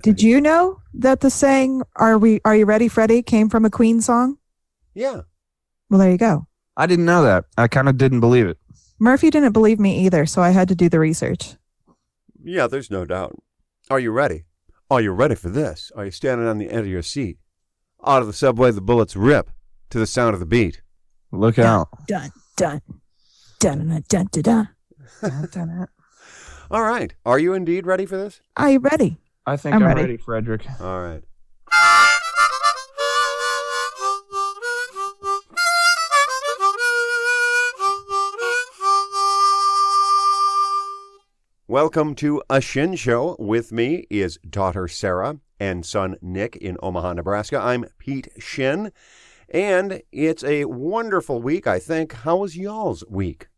Did you know that the saying, are you ready, Freddie, came from a Queen song? Yeah. Well, there you go. I didn't know that. I kind of didn't believe it. Murphy didn't believe me either, so I had to do the research. Yeah, there's no doubt. Are you ready? Are you ready for this? Are you standing on the edge of your seat? Out of the subway, the bullets rip to the sound of the beat. Look out. Dun, dun, dun, dun, dun, dun, dun. All right. Are you indeed ready for this? Are you ready? I think I'm ready, Frederick. All right. Welcome to a Shinn Show. With me is daughter Sarah and son Nick in Omaha, Nebraska. I'm Pete Shinn, and it's a wonderful week, I think. How was y'all's week?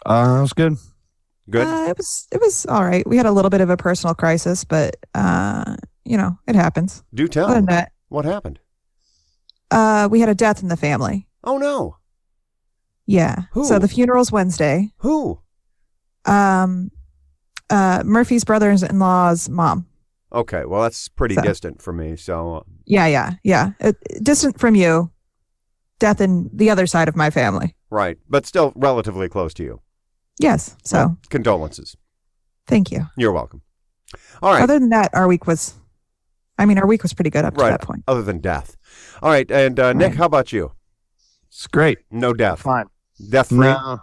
It was good. Good? It was all right. We had a little bit of a personal crisis, but, it happens. Do tell. Other than that, what happened? we had a death in the family. Oh, no. Yeah. Who? So the funeral's Wednesday. Who? Murphy's brother-in-law's mom. Okay, well, that's pretty distant from me, so... Yeah. Distant from you. Death in the other side of my family. Right, but still relatively close to you. Yes, so... Well, condolences. Thank you. You're welcome. All right. Other than that, our week was pretty good up to that point. Other than death. All right, and Nick, how about you? It's great. No death. Fine. Death-free? No.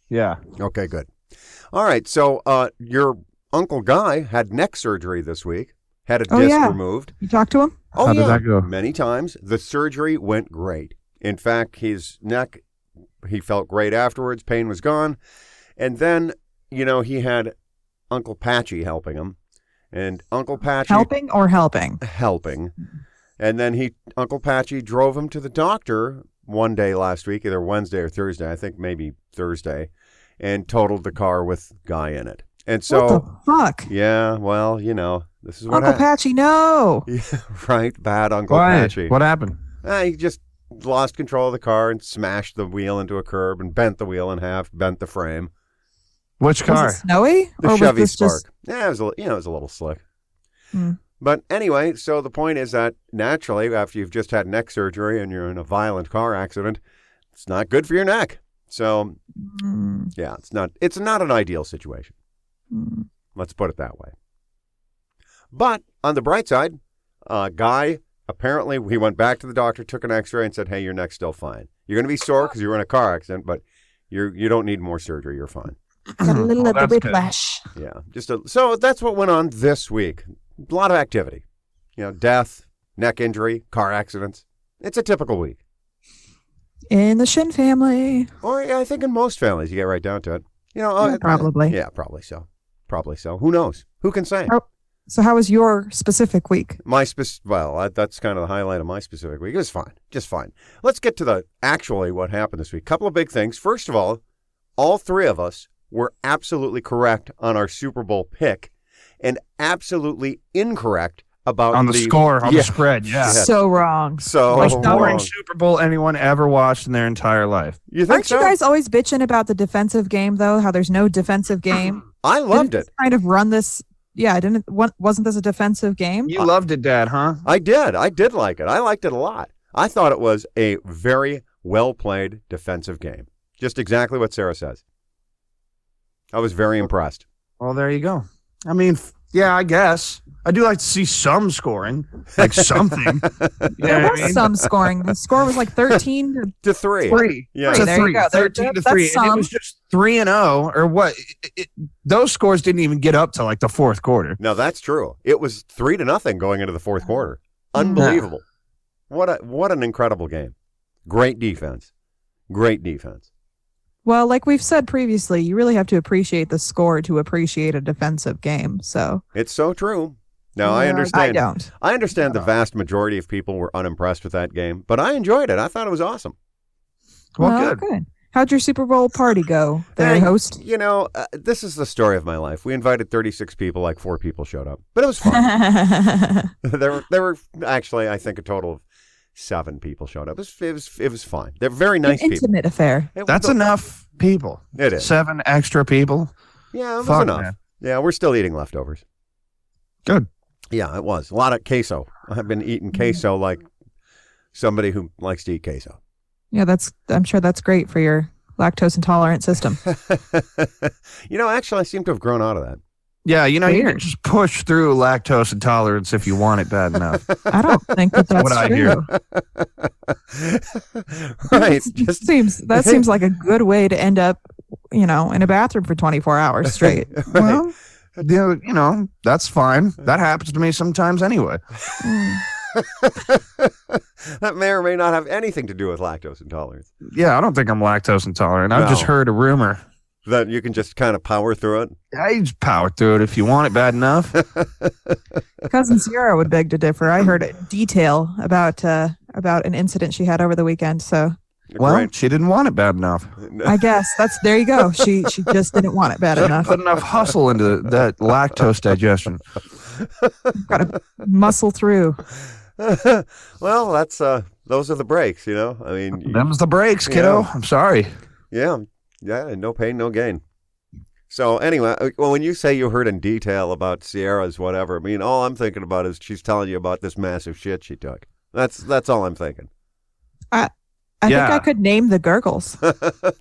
Yeah. Okay, good. All right, so your Uncle Guy had neck surgery this week, had a disc removed. You talked to him? Oh, How did that go? Many times. The surgery went great. In fact, his neck, he felt great afterwards. Pain was gone. And then, he had Uncle Patchy helping him. And Uncle Patchy... Helping or helping? Helping. And then Uncle Patchy drove him to the doctor one day last week, either Wednesday or Thursday, I think maybe Thursday, and totaled the car with Guy in it. And so... What the fuck? Yeah, well, this is what Uncle Patchy, no! Yeah, right, bad Uncle Patchy. What happened? He just lost control of the car and smashed the wheel into a curb and bent the wheel in half, bent the frame. Which car? Was it snowy? The Chevy Spark. Yeah, it was a little slick. Hmm. But anyway, so the point is that naturally, after you've just had neck surgery and you're in a violent car accident, it's not good for your neck. So, yeah, it's not an ideal situation. Let's put it that way. But on the bright side, Guy, apparently he went back to the doctor, took an x-ray and said, hey, your neck's still fine. You're going to be sore because you were in a car accident, but you don't need more surgery. You're fine. Got a little of the whiplash. Yeah. So that's what went on this week. A lot of activity. Death, neck injury, car accidents. It's a typical week. In the Shinn family. Or I think in most families, you get right down to it. Probably. Yeah, probably so. Probably so. Who knows? Who can say? So how was your specific week? That's kind of the highlight of my specific week. It was fine. Just fine. Let's get to what happened this week. Couple of big things. First of all three of us were absolutely correct on our Super Bowl pick and absolutely incorrect about on the score, on the spread. Yeah. So wrong. So most boring wrong. Super Bowl anyone ever watched in their entire life. You think Aren't you guys always bitching about the defensive game, though? How there's no defensive game? I loved it. Kind of run this. Yeah, wasn't this a defensive game? You loved it, Dad, huh? I did. I did like it. I liked it a lot. I thought it was a very well-played defensive game. Just exactly what Sarah says. I was very impressed. Well, there you go. I mean, yeah, I guess. I do like to see some scoring, like something. There was some scoring. The score was like 13 to 3. 3. Yeah. To there 3. You go. 13 to 3. And it was just 3-0 or what? Those scores didn't even get up to like the fourth quarter. No, that's true. It was 3-0 going into the fourth quarter. Unbelievable. What an incredible game. Great defense. Great defense. Well, like we've said previously, you really have to appreciate the score to appreciate a defensive game. So it's so true. Now, I understand. I don't. I understand the vast majority of people were unimpressed with that game, but I enjoyed it. I thought it was awesome. Well, good. How'd your Super Bowl party go, host? This is the story of my life. We invited 36 people, like 4 people showed up, but it was fun. there were actually, I think, a total of 7 people showed up. It was fine. They're very nice people. Intimate affair. That's enough people. It is. 7 extra people. Yeah, it was enough. Man. Yeah, we're still eating leftovers. Good. Yeah, it was. A lot of queso. I've been eating queso like somebody who likes to eat queso. Yeah, I'm sure that's great for your lactose intolerant system. Actually, I seem to have grown out of that. Yeah, you Weird. can just push through lactose intolerance if you want it bad enough. I don't think that's what I true. Right. That seems like a good way to end up, in a bathroom for 24 hours straight. Well, that's fine. That happens to me sometimes anyway. That may or may not have anything to do with lactose intolerance. Yeah, I don't think I'm lactose intolerant. I've just heard a rumor. That you can just kind of power through it? Yeah, you just power through it if you want it bad enough. Cousin Sierra would beg to differ. I heard detail about an incident she had over the weekend. So, well, she didn't want it bad enough. I guess there you go. She just didn't want it bad enough. Put enough hustle into that lactose digestion. Got to muscle through. Well, that's those are the breaks, I mean, them's the breaks, kiddo. I'm sorry. Yeah, no pain, no gain. So anyway, well, when you say you heard in detail about Sierra's whatever, I mean, all I'm thinking about is she's telling you about this massive shit she took. That's all I'm thinking. I think I could name the gurgles.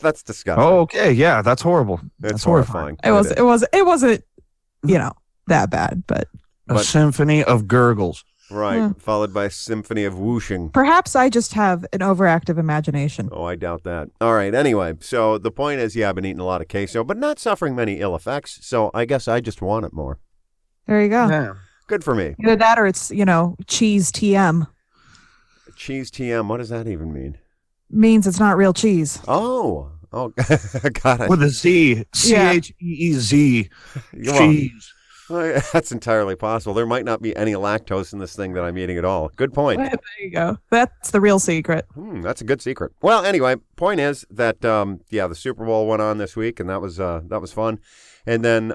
That's disgusting. Oh, okay, yeah, that's horrible. That's horrifying. It wasn't that bad, but a symphony of gurgles. Right, followed by a symphony of whooshing. Perhaps I just have an overactive imagination. Oh, I doubt that. All right, anyway, so the point is, I've been eating a lot of queso, but not suffering many ill effects, so I guess I just want it more. There you go. Yeah. Good for me. Either that or it's, cheese TM. Cheese TM, what does that even mean? Means it's not real cheese. Oh, got it. With a Z. CHEEZ. Cheese. Well, that's entirely possible. There might not be any lactose in this thing that I'm eating at all. Good point. There you go. That's the real secret. That's a good secret. Well, anyway, point is that the Super Bowl went on this week, and that was fun. And then,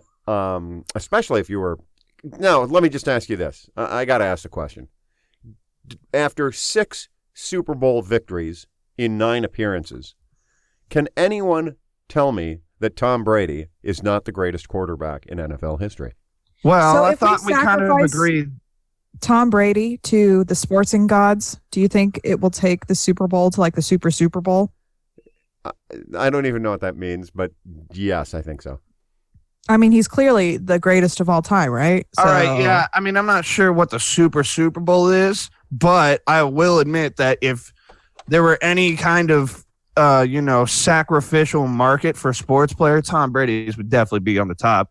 especially if you were, now let me just ask you this. I got to ask the question. After 6 Super Bowl victories in 9 appearances, can anyone tell me that Tom Brady is not the greatest quarterback in NFL history? Well, So I if we thought we kind of sacrifice agreed. Tom Brady to the sportsing gods, do you think it will take the Super Bowl to like the Super Bowl? I don't even know what that means, but yes, I think so. I mean, he's clearly the greatest of all time, right? All right, yeah. I mean, I'm not sure what the Super Bowl is, but I will admit that if there were any kind of sacrificial market for sports players, Tom Brady's would definitely be on the top.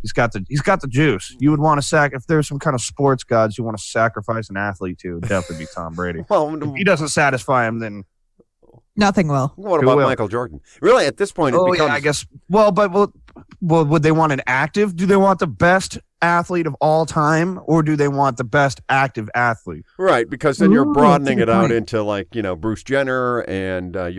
He's got the juice. You would want to if there's some kind of sports gods you want to sacrifice an athlete to, it'd definitely be Tom Brady. Well, if he doesn't satisfy him, then nothing will. What about Michael Jordan? Really, at this point, it becomes. Yeah, I guess. Well, but would they want an active? Do they want the best athlete of all time, or do they want the best active athlete? Right, because then you're broadening it out into Bruce Jenner, and at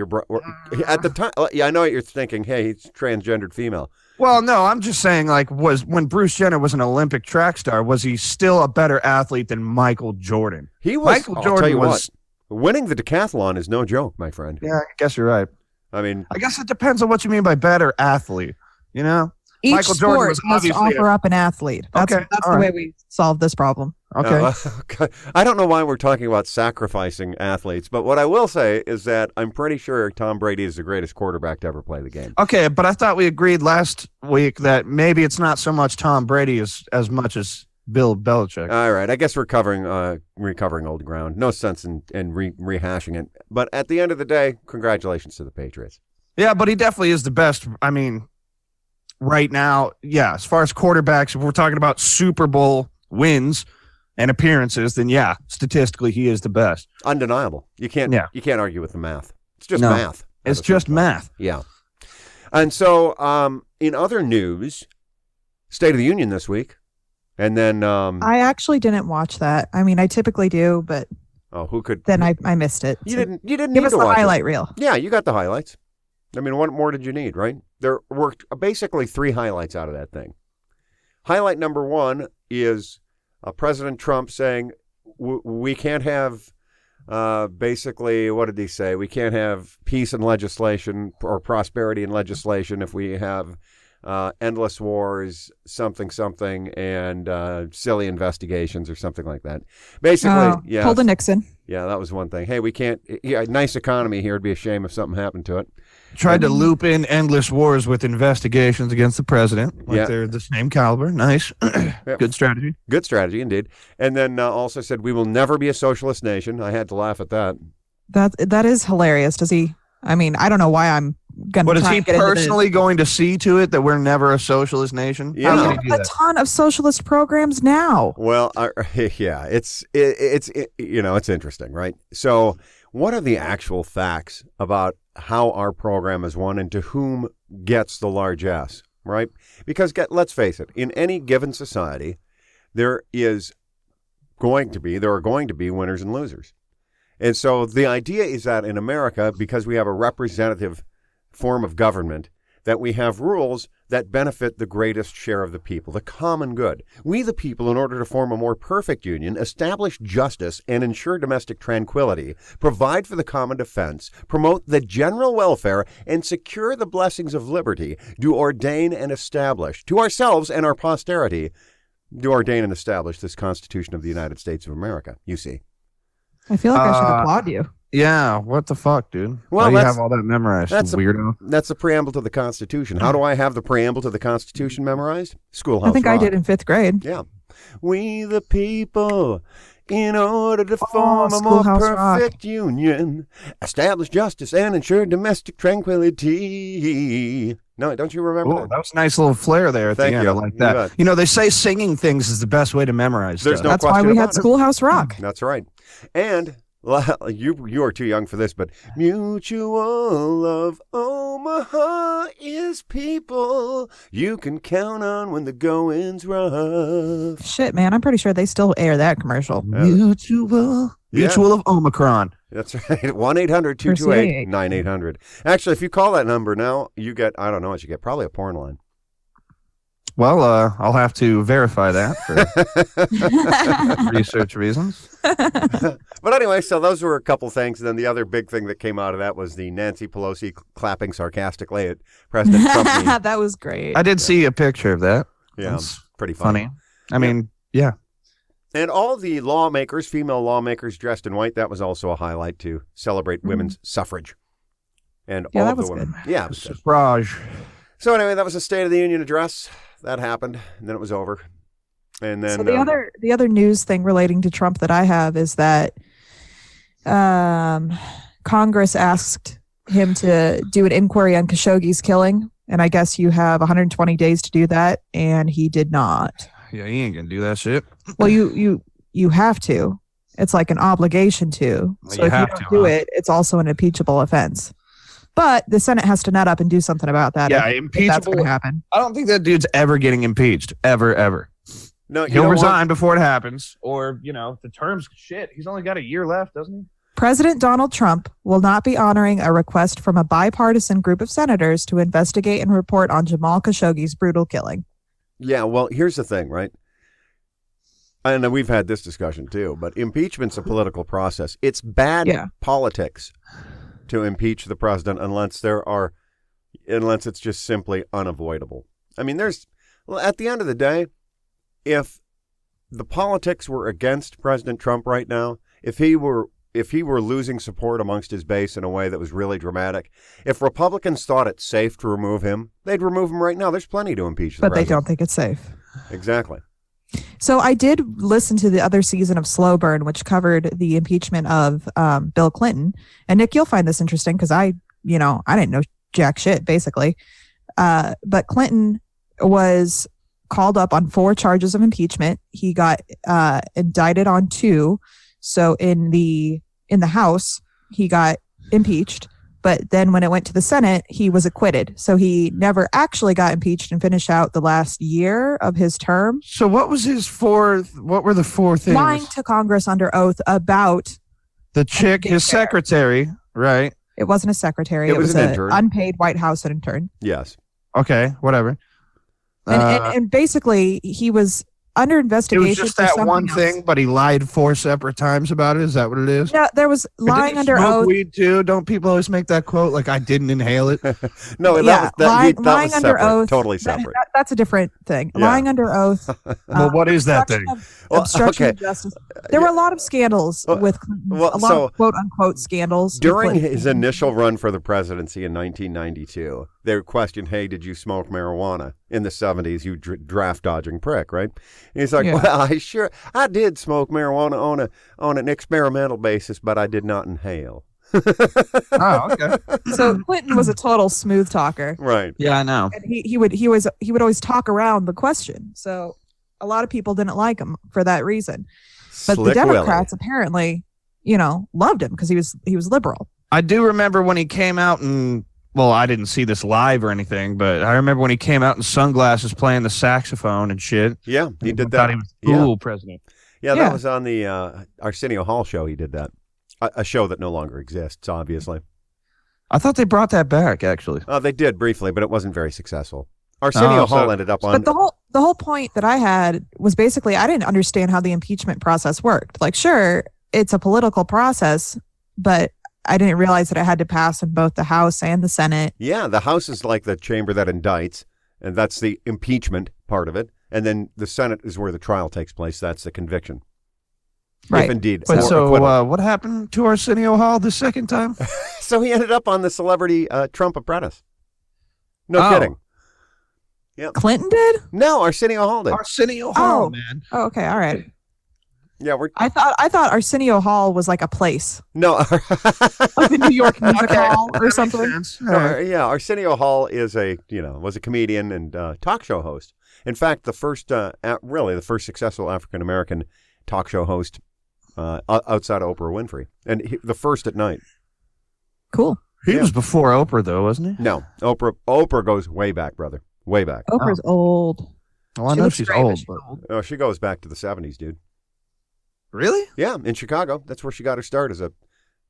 the time. Yeah, I know what you're thinking. Hey, he's transgendered female. Well, no, I'm just saying, was when Bruce Jenner was an Olympic track star, was he still a better athlete than Michael Jordan? He was. Michael Jordan I'll tell you was. What, winning the decathlon is no joke, my friend. Yeah, I guess you're right. I mean, I guess it depends on what you mean by better athlete. Each Michael Jordan sport was must offer up an athlete. That's the way we solve this problem. Okay. I don't know why we're talking about sacrificing athletes, but what I will say is that I'm pretty sure Tom Brady is the greatest quarterback to ever play the game. Okay, but I thought we agreed last week that maybe it's not so much Tom Brady as much as Bill Belichick. All right, I guess we're recovering old ground. No sense in rehashing it. But at the end of the day, congratulations to the Patriots. Yeah, but he definitely is the best. I mean, right now, yeah, as far as quarterbacks, if we're talking about Super Bowl wins and appearances, then yeah, statistically he is the best. Undeniable. You can't argue with the math. It's just math. It's just math. Yeah. And so in other news, State of the Union this week. And then I actually didn't watch that. I mean, I typically do, but who could? Then I missed it. You didn't give need us to the watch highlight reel. Yeah, you got the highlights. I mean, what more did you need, right? There were basically 3 highlights out of that thing. Highlight number 1 is President Trump saying we can't have basically, what did he say? We can't have peace and legislation or prosperity and legislation if we have endless wars, something, and silly investigations or something like that. Basically, yeah. Pulled a Nixon. Yeah, that was one thing. Hey, we can't. Yeah, nice economy here. It'd be a shame if something happened to it. Tried to loop in endless wars with investigations against the president. Like Yeah. they're the same caliber. Nice. Good strategy. Good strategy, indeed. And then also said, we will never be a socialist nation. I had to laugh at that. That is hilarious. Does he? I mean, I don't know why I'm going to. But is he personally going to see to it that we're never a socialist nation? Yeah. How We can have he do a that? ton of socialist programs now. Well, yeah, it's interesting, right? So, what are the actual facts about how our program is won and to whom gets the largesse, right? Because let's face it, in any given society, there are going to be winners and losers. And so the idea is that in America, because we have a representative form of government, that we have rules that benefit the greatest share of the people, the common good. We, the people, in order to form a more perfect union, establish justice and ensure domestic tranquility, provide for the common defense, promote the general welfare, and secure the blessings of liberty, do ordain and establish to ourselves and our posterity, do ordain and establish this Constitution of the United States of America, you see. I feel like I should applaud you. Yeah, what the fuck, dude? Well, Why do you have all that memorized, weirdo? That's the preamble to the Constitution. How do I have the preamble to the Constitution memorized? Schoolhouse I think Rock. I did in 5th grade. Yeah. We the people, in order to form a more Schoolhouse perfect union, establish justice and ensure domestic tranquility. No, don't you remember Oh, that? that was a nice little flair there at Thank the end. you. I like You that. bet. You know, they say singing things is the best way to memorize There's stuff. no That's why question we about had it. Schoolhouse Rock. That's right. And you are too young for this, but mutual of Omaha is people you can count on when the going's rough. Shit, man. I'm pretty sure they still air that commercial. Mutual of Omicron. That's right. 1-800-228-9800. Actually, if you call that number now, you get, I don't know what you get, probably a porn line. Well, I'll have to verify that for research reasons. But anyway, so those were a couple things. And then the other big thing that came out of that was the Nancy Pelosi clapping sarcastically at President Trump. That was great. I did see a picture of that. Yeah, That's pretty funny. I mean, yeah. And all the lawmakers, female lawmakers dressed in white, that was also a highlight to celebrate women's suffrage. And Yeah, all that of the was women. good. Yeah. it was good. Suffrage. So anyway, that was a State of the Union address. That happened, and then it was over. And then So the other news thing relating to Trump that I have is that Congress asked him to do an inquiry on Khashoggi's killing, and I guess you have 120 days to do that, and he did not. Yeah, he ain't gonna do that shit. Well, you have to. It's like an obligation to. Well, So you if you have don't to, do huh? it, it's also an impeachable offense. But the Senate has to nut up and do something about that. Yeah, if that's impeachable. going to happen. I don't think that dude's ever getting impeached. Ever. no, you He'll know what? resign before it happens. Or, the term's shit. He's only got a year left, doesn't he? President Donald Trump will not be honoring a request from a bipartisan group of senators to investigate and report on Jamal Khashoggi's brutal killing. Yeah, well, here's the thing, right? And we've had this discussion too, but impeachment's a political process. It's bad politics to impeach the president unless it's just simply unavoidable. I mean, at the end of the day, if the politics were against President Trump right now, if he were losing support amongst his base in a way that was really dramatic, if Republicans thought it safe to remove him, they'd remove him right now. There's plenty to impeach the But they president. don't think it's safe. Exactly. So I did listen to the other season of Slow Burn, which covered the impeachment of Bill Clinton. And Nick, you'll find this interesting because I didn't know jack shit, basically. But Clinton was called up on 4 charges of impeachment. He got indicted on 2. So in the House, he got impeached. But then when it went to the Senate, he was acquitted. So he never actually got impeached and finished out the last year of his term. So what were the 4 things? Lying to Congress under oath about The chick, his secretary, right? it wasn't a secretary. It was an an intern. unpaid White House intern. Yes. Okay, whatever. And basically he was under It investigation. was just for that something one else. thing, but he lied 4 separate times about it. Is that what it is? No, there was And didn't lying he under smoke oath. weed too? Don't people always make that quote like I didn't inhale it? No, Yeah, that lying was under separate. oath. Totally separate. That's a different thing. Yeah. Lying under oath. Well, what is that thing? Obstruction okay. of justice. There were a lot of scandals with Clinton. well, A lot of quote unquote scandals with During Clinton. his initial run for the presidency in 1992, they questioned, hey, did you smoke marijuana in the 70s, you draft dodging prick, right? And he's like, Yeah. well, I did smoke marijuana on an experimental basis, but I did not inhale. Oh, okay. So Clinton was a total smooth talker. Right. Yeah, I know. And he would always talk around the question. So a lot of people didn't like him for that reason. But Slick the Willie. Democrats apparently, loved him because he was liberal. I do remember when he came out and, well, I didn't see this live or anything, but I remember when he came out in sunglasses playing the saxophone and shit. Yeah, he did Thought that. he was cool president. Yeah, Yeah. that was on the Arsenio Hall show. He did that. A show that no longer exists, obviously. I thought they brought that back, actually. They did briefly, but it wasn't very successful. Arsenio Hall ended up on. But the whole point that I had was basically I didn't understand how the impeachment process worked. Like, sure, it's a political process, but I didn't realize that it had to pass in both the House and the Senate. Yeah, the House is like the chamber that indicts, and that's the impeachment part of it. And then the Senate is where the trial takes place. That's the conviction. Right. If indeed. But or so acquittal. what happened to Arsenio Hall the second time? So he ended up on the celebrity Trump Apprentice. No Oh. kidding. Clinton did? No, Arsenio Hall did. Arsenio Hall, Oh. man. Oh, okay, all right. Yeah, we're I thought Arsenio Hall was like a place, no. like the New York Music Hall or That makes something. sense. No, yeah, Arsenio Hall is was a comedian and talk show host. In fact, the first successful African American talk show host outside of Oprah Winfrey, and the first at night. Cool. He was before Oprah, though, wasn't he? No, Oprah goes way back, brother, way back. Oprah's old. Well, I She know looks she's great, but old. she's But... old. Oh, she goes back to the 70s, dude. Really? Yeah, in Chicago. That's where she got her start as a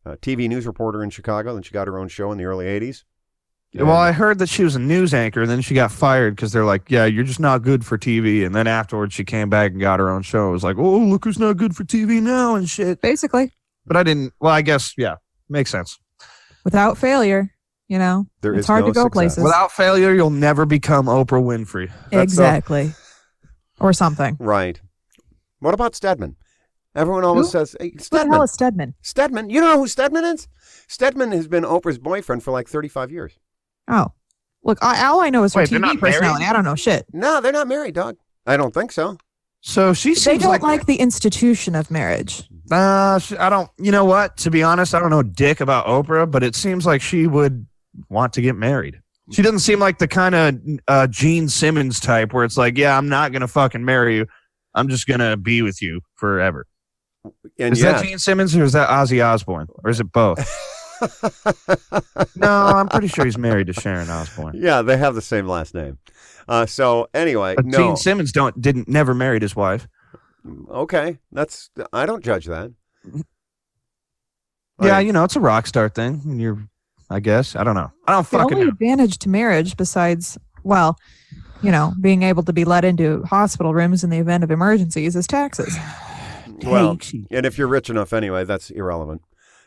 TV news reporter in Chicago. Then she got her own show in the early 80s. Well, I heard that she was a news anchor, and then she got fired because they're like, yeah, you're just not good for TV. And then afterwards, she came back and got her own show. It was like, oh, look who's not good for TV now and shit. Basically, But I didn't, well, I guess, yeah, makes sense. without failure, There it's is hard no to go success. places. Without failure, you'll never become Oprah Winfrey. Exactly. Or something. Right. What about Stedman? Everyone always Who? says, hey, Who the Stedman. hell is Stedman? Stedman. You don't know who Stedman is? Stedman has been Oprah's boyfriend for like 35 years. Oh, look, all I know is her Wait, they're TV not married? personality. I don't know shit. No, they're not married, dog. I don't think so. So she They seems don't like the institution of marriage. I don't, you know what? To be honest, I don't know dick about Oprah, but it seems like she would want to get married. She doesn't seem like the kind of Gene Simmons type where it's like, yeah, I'm not going to fucking marry you. I'm just going to be with you forever. And Is that Gene Simmons or is that Ozzy Osbourne? Or is it both? No, I'm pretty sure he's married to Sharon Osbourne. Yeah, they have the same last name. So anyway, But no. Gene Simmons never married his wife. Okay, I don't judge that. Yeah, Like, it's a rock star thing. And I guess. I don't know. I don't The fucking only know. advantage to marriage, besides, being able to be let into hospital rooms in the event of emergencies, is taxes. Well, and if you're rich enough anyway, that's irrelevant.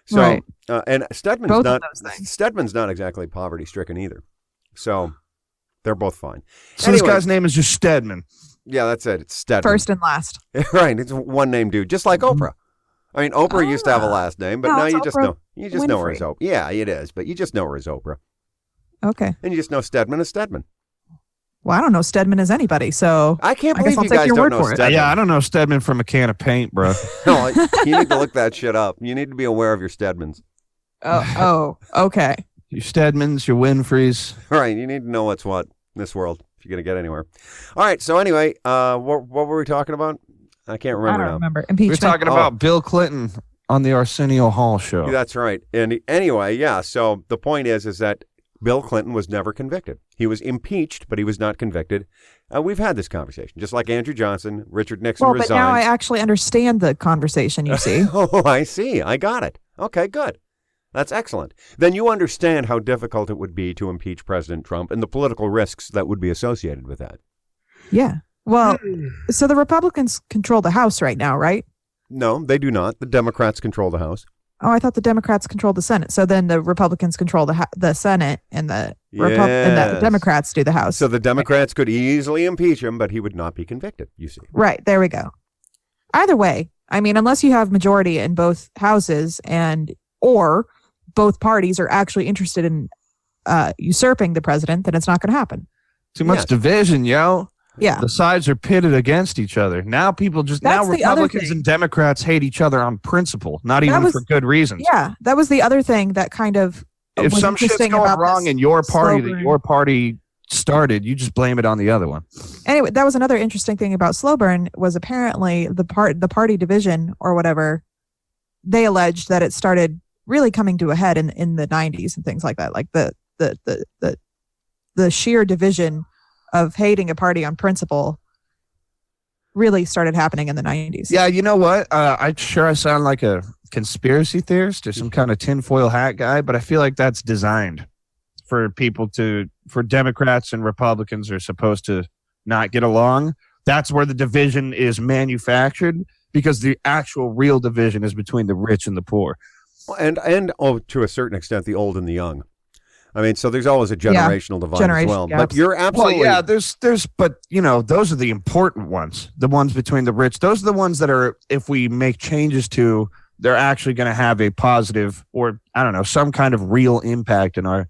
So, Right. And Stedman's Both of not those things. Stedman's not exactly poverty stricken either. So they're both fine. So this guy's name is just Stedman. Yeah, that's it. It's Stedman. First and last. Right. It's one name dude, just like Oprah. I mean, Oprah used to have a last name, but No, now it's you just Oprah know her as Winfrey. Oprah. Yeah, it is, but you just know her as Oprah, Okay. and you just know Stedman as Stedman. Well, I don't know Stedman as anybody, so I can't I guess believe I'll you take guys your don't word know for it. Stedman. Yeah, I don't know Stedman from a can of paint, bro. No, you need to look that shit up. You need to be aware of your Stedmans. Okay. Your Stedmans, your Winfreys. All right, you need to know what's what in this world if you're going to get anywhere. All right, so anyway, what were we talking about? I can't I remember don't now. remember. We're Impeachment. talking about Bill Clinton on the Arsenio Hall show. That's right. And anyway, yeah, so the point is that Bill Clinton was never convicted. He was impeached, but he was not convicted. We've had this conversation, just like Andrew Johnson, Richard Nixon Well, resigned. but now I actually understand the conversation, you see. Oh, I see. I got it. Okay, good. That's excellent. Then you understand how difficult it would be to impeach President Trump and the political risks that would be associated with that. Yeah. Well, so the Republicans control the House right now, right? No, they do not. The Democrats control the House. Oh, I thought the Democrats controlled the Senate. So then the Republicans control the Senate, and the Democrats do the House. So the Democrats could easily impeach him, but he would not be convicted, you see. Right. There we go. Either way, I mean, unless you have majority in both houses or both parties are actually interested in usurping the president, then it's not going to happen. Too much division, yo. Yeah. The sides are pitted against each other. Now Republicans and Democrats hate each other on principle, not even for good reasons. Yeah. That was the other thing that kind of if some shit's going wrong in your party that your party started, you just blame it on the other one. Anyway, that was another interesting thing about slow burn was apparently the party division or whatever, they alleged that it started really coming to a head in the 90s and things like that. Like the sheer division of hating a party on principle really started happening in the 90s. Yeah, you know what? I sound like a conspiracy theorist or some kind of tinfoil hat guy, but I feel like that's designed for Democrats and Republicans are supposed to not get along. That's where the division is manufactured because the actual real division is between the rich and the poor. And to a certain extent, the old and the young. I mean, so there's always a generational divide as well. Gaps. But you're absolutely... Well, yeah, but, those are the important ones, the ones between the rich. Those are the ones that are, if we make changes to, they're actually going to have a positive or, I don't know, some kind of real impact in our,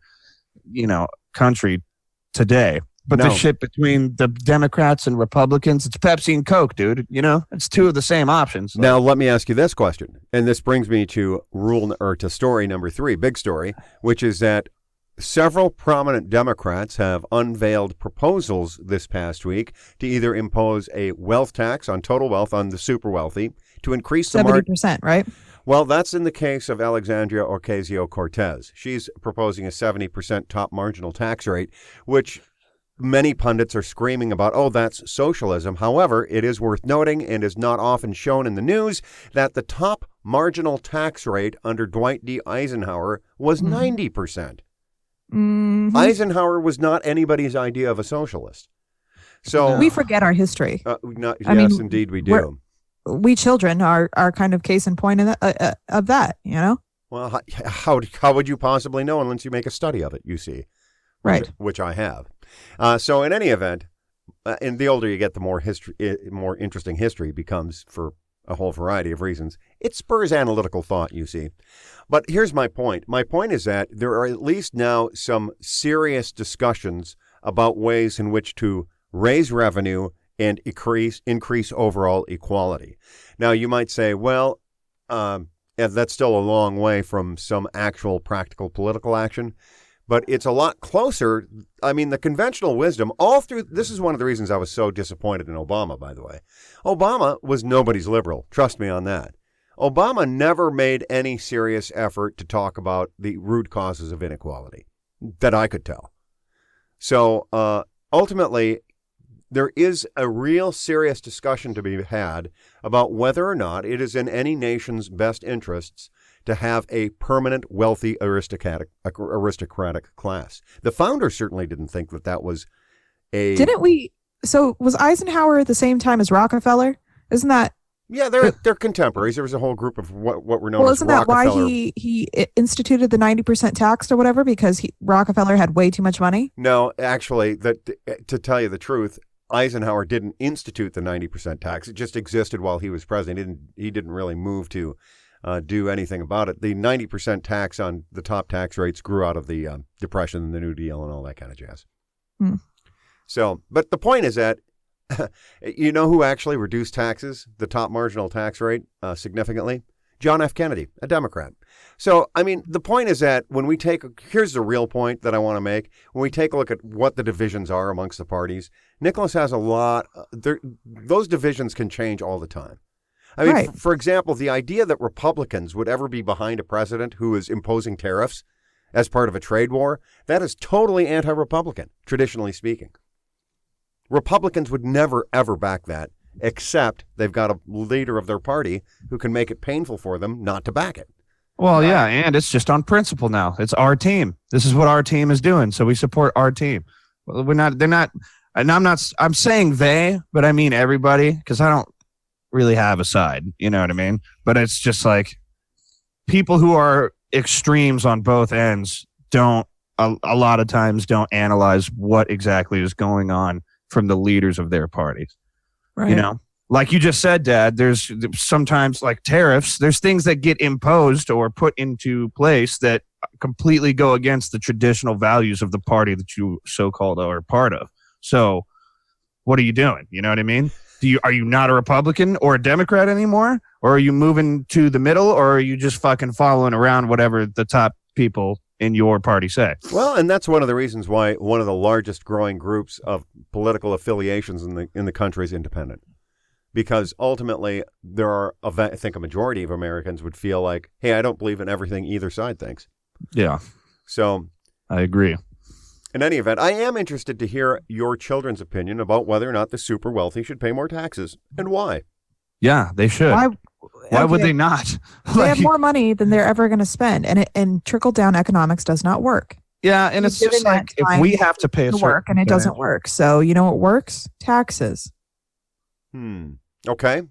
country today. But the shit between the Democrats and Republicans, it's Pepsi and Coke, dude. It's two of the same options. Now, let me ask you this question. And this brings me to story number 3, big story, which is that several prominent Democrats have unveiled proposals this past week to either impose a wealth tax on total wealth on the super wealthy, to increase the 70%, right? Well, that's in the case of Alexandria Ocasio-Cortez. She's proposing a 70% top marginal tax rate, which many pundits are screaming about, oh, that's socialism. However, it is worth noting and is not often shown in the news that the top marginal tax rate under Dwight D. Eisenhower was 90%. Mm-hmm. Eisenhower was not anybody's idea of a socialist. So we forget our history. Yes, indeed we do. We children are kind of case in point of that, Well, how would you possibly know unless you make a study of it, you see? Right. Which I have. So in any event, and the older you get, the more interesting history becomes for a whole variety of reasons. It spurs analytical thought, you see. But here's my point. My point is that there are at least now some serious discussions about ways in which to raise revenue and increase overall equality. Now, you might say, well, that's still a long way from some actual practical political action, but it's a lot closer. I mean, the conventional wisdom this is one of the reasons I was so disappointed in Obama, by the way. Obama was nobody's liberal. Trust me on that. Obama never made any serious effort to talk about the root causes of inequality that I could tell. So ultimately, there is a real serious discussion to be had about whether or not it is in any nation's best interests to have a permanent, wealthy, aristocratic class. The founders certainly didn't think that was a... Didn't we... So was Eisenhower at the same time as Rockefeller? Isn't that... Yeah, they're contemporaries. There was a whole group of what were known as Rockefeller. Well, isn't that why he instituted the 90% tax or whatever? Because Rockefeller had way too much money? No, actually, to tell you the truth, Eisenhower didn't institute the 90% tax. It just existed while he was president. He didn't really move to do anything about it. The 90% tax on the top tax rates grew out of the Depression and the New Deal and all that kind of jazz. So, but the point is that you know who actually reduced taxes, the top marginal tax rate, significantly? John F. Kennedy, a Democrat. So, I mean, the point is that here's the real point that I want to make. When we take a look at what the divisions are amongst the parties, Nicholas has a lot. Those divisions can change all the time. I mean, right. For example, the idea that Republicans would ever be behind a president who is imposing tariffs as part of a trade war, that is totally anti-Republican, traditionally speaking. Republicans would never, ever back that, except they've got a leader of their party who can make it painful for them not to back it. Well, yeah, and it's just on principle now. It's our team. This is what our team is doing, so we support our team. They're not. and I'm saying they, but I mean everybody, because I don't really have a side, you know what I mean? But it's just like people who are extremes on both ends don't, a lot of times don't analyze what exactly is going on from the leaders of their parties. Right. You know, like you just said, Dad, there's sometimes like tariffs, there's things that get imposed or put into place that completely go against the traditional values of the party that you so-called are part of. So what are you doing? You know what I mean? Are you not a Republican or a Democrat anymore? Or are you moving to the middle, or are you just fucking following around whatever the top people in your party say? Well, and that's one of the reasons why one of the largest growing groups of political affiliations in the country is independent. Because ultimately, there are, I think a majority of Americans would feel like, hey, I don't believe in everything either side thinks. Yeah. So I agree. In any event, I am interested to hear your children's opinion about whether or not the super wealthy should pay more taxes and why. Yeah, they should. Why would they not? They have more money than they're ever going to spend, and trickle down economics does not work. Yeah, and it's just like if we have to pay a certain work, and it doesn't work. So you know what works? Taxes. Okay.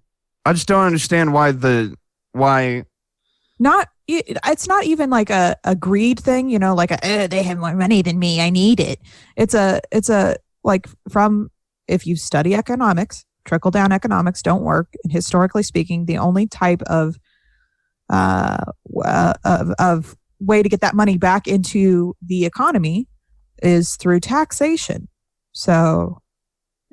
I just don't understand why. It's not even like a greed thing, you know, like they have more money than me, I need it. It's a like, from, if you study economics, trickle down economics don't work. And historically speaking, the only type of way to get that money back into the economy is through taxation. So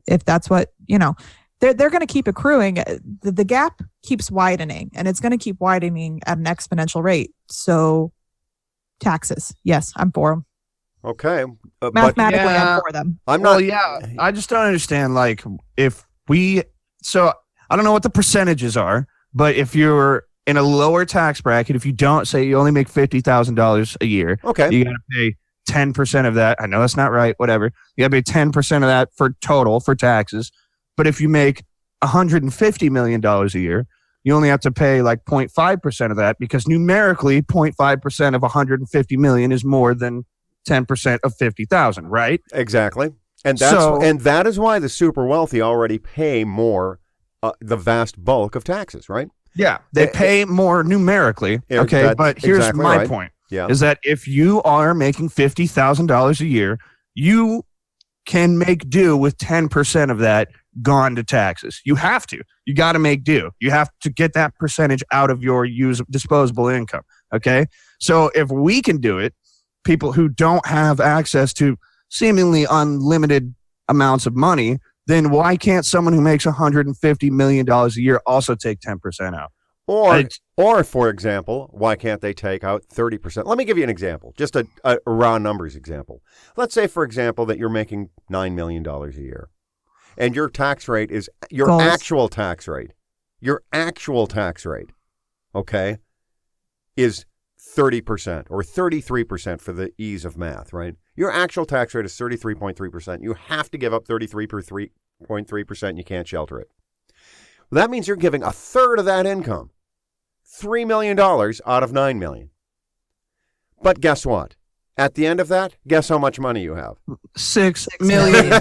if that's what, you know, they're going to keep accruing. The gap keeps widening, and it's going to keep widening at an exponential rate. So taxes, yes, I'm for them. Okay. Mathematically, I'm for them. I'm not. Well, yeah, I just don't understand. Like, so I don't know what the percentages are, but if you're in a lower tax bracket, if you don't, say you only make $50,000 a year, okay, you got to pay 10% of that. I know that's not right, whatever. You got to pay 10% of that for taxes. But if you make $150 million a year, you only have to pay like 0.5% of that, because numerically 0.5% of 150 million is more than 10% of 50,000, right? Exactly. And that is why the super wealthy already pay more, the vast bulk of taxes, right? Yeah, they pay more numerically. Okay, but here's exactly my point. Yeah. Is that if you are making $50,000 a year, you can make do with 10% of that gone to taxes. You have to. You got to make do. You have to get that percentage out of your disposable income. Okay? So if we can do it, people who don't have access to seemingly unlimited amounts of money, then why can't someone who makes $150 million a year also take 10% out? Or, for example, why can't they take out 30%? Let me give you an example, just a raw numbers example. Let's say, for example, that you're making $9 million a year, and your tax rate is actual tax rate, okay, is 30% or 33% for the ease of math, right? Your actual tax rate is 33.3%. You have to give up 33.3%. You can't shelter it. Well, that means you're giving a third of that income, $3 million out of $9 million. But guess what? At the end of that, guess how much money you have? $6 million.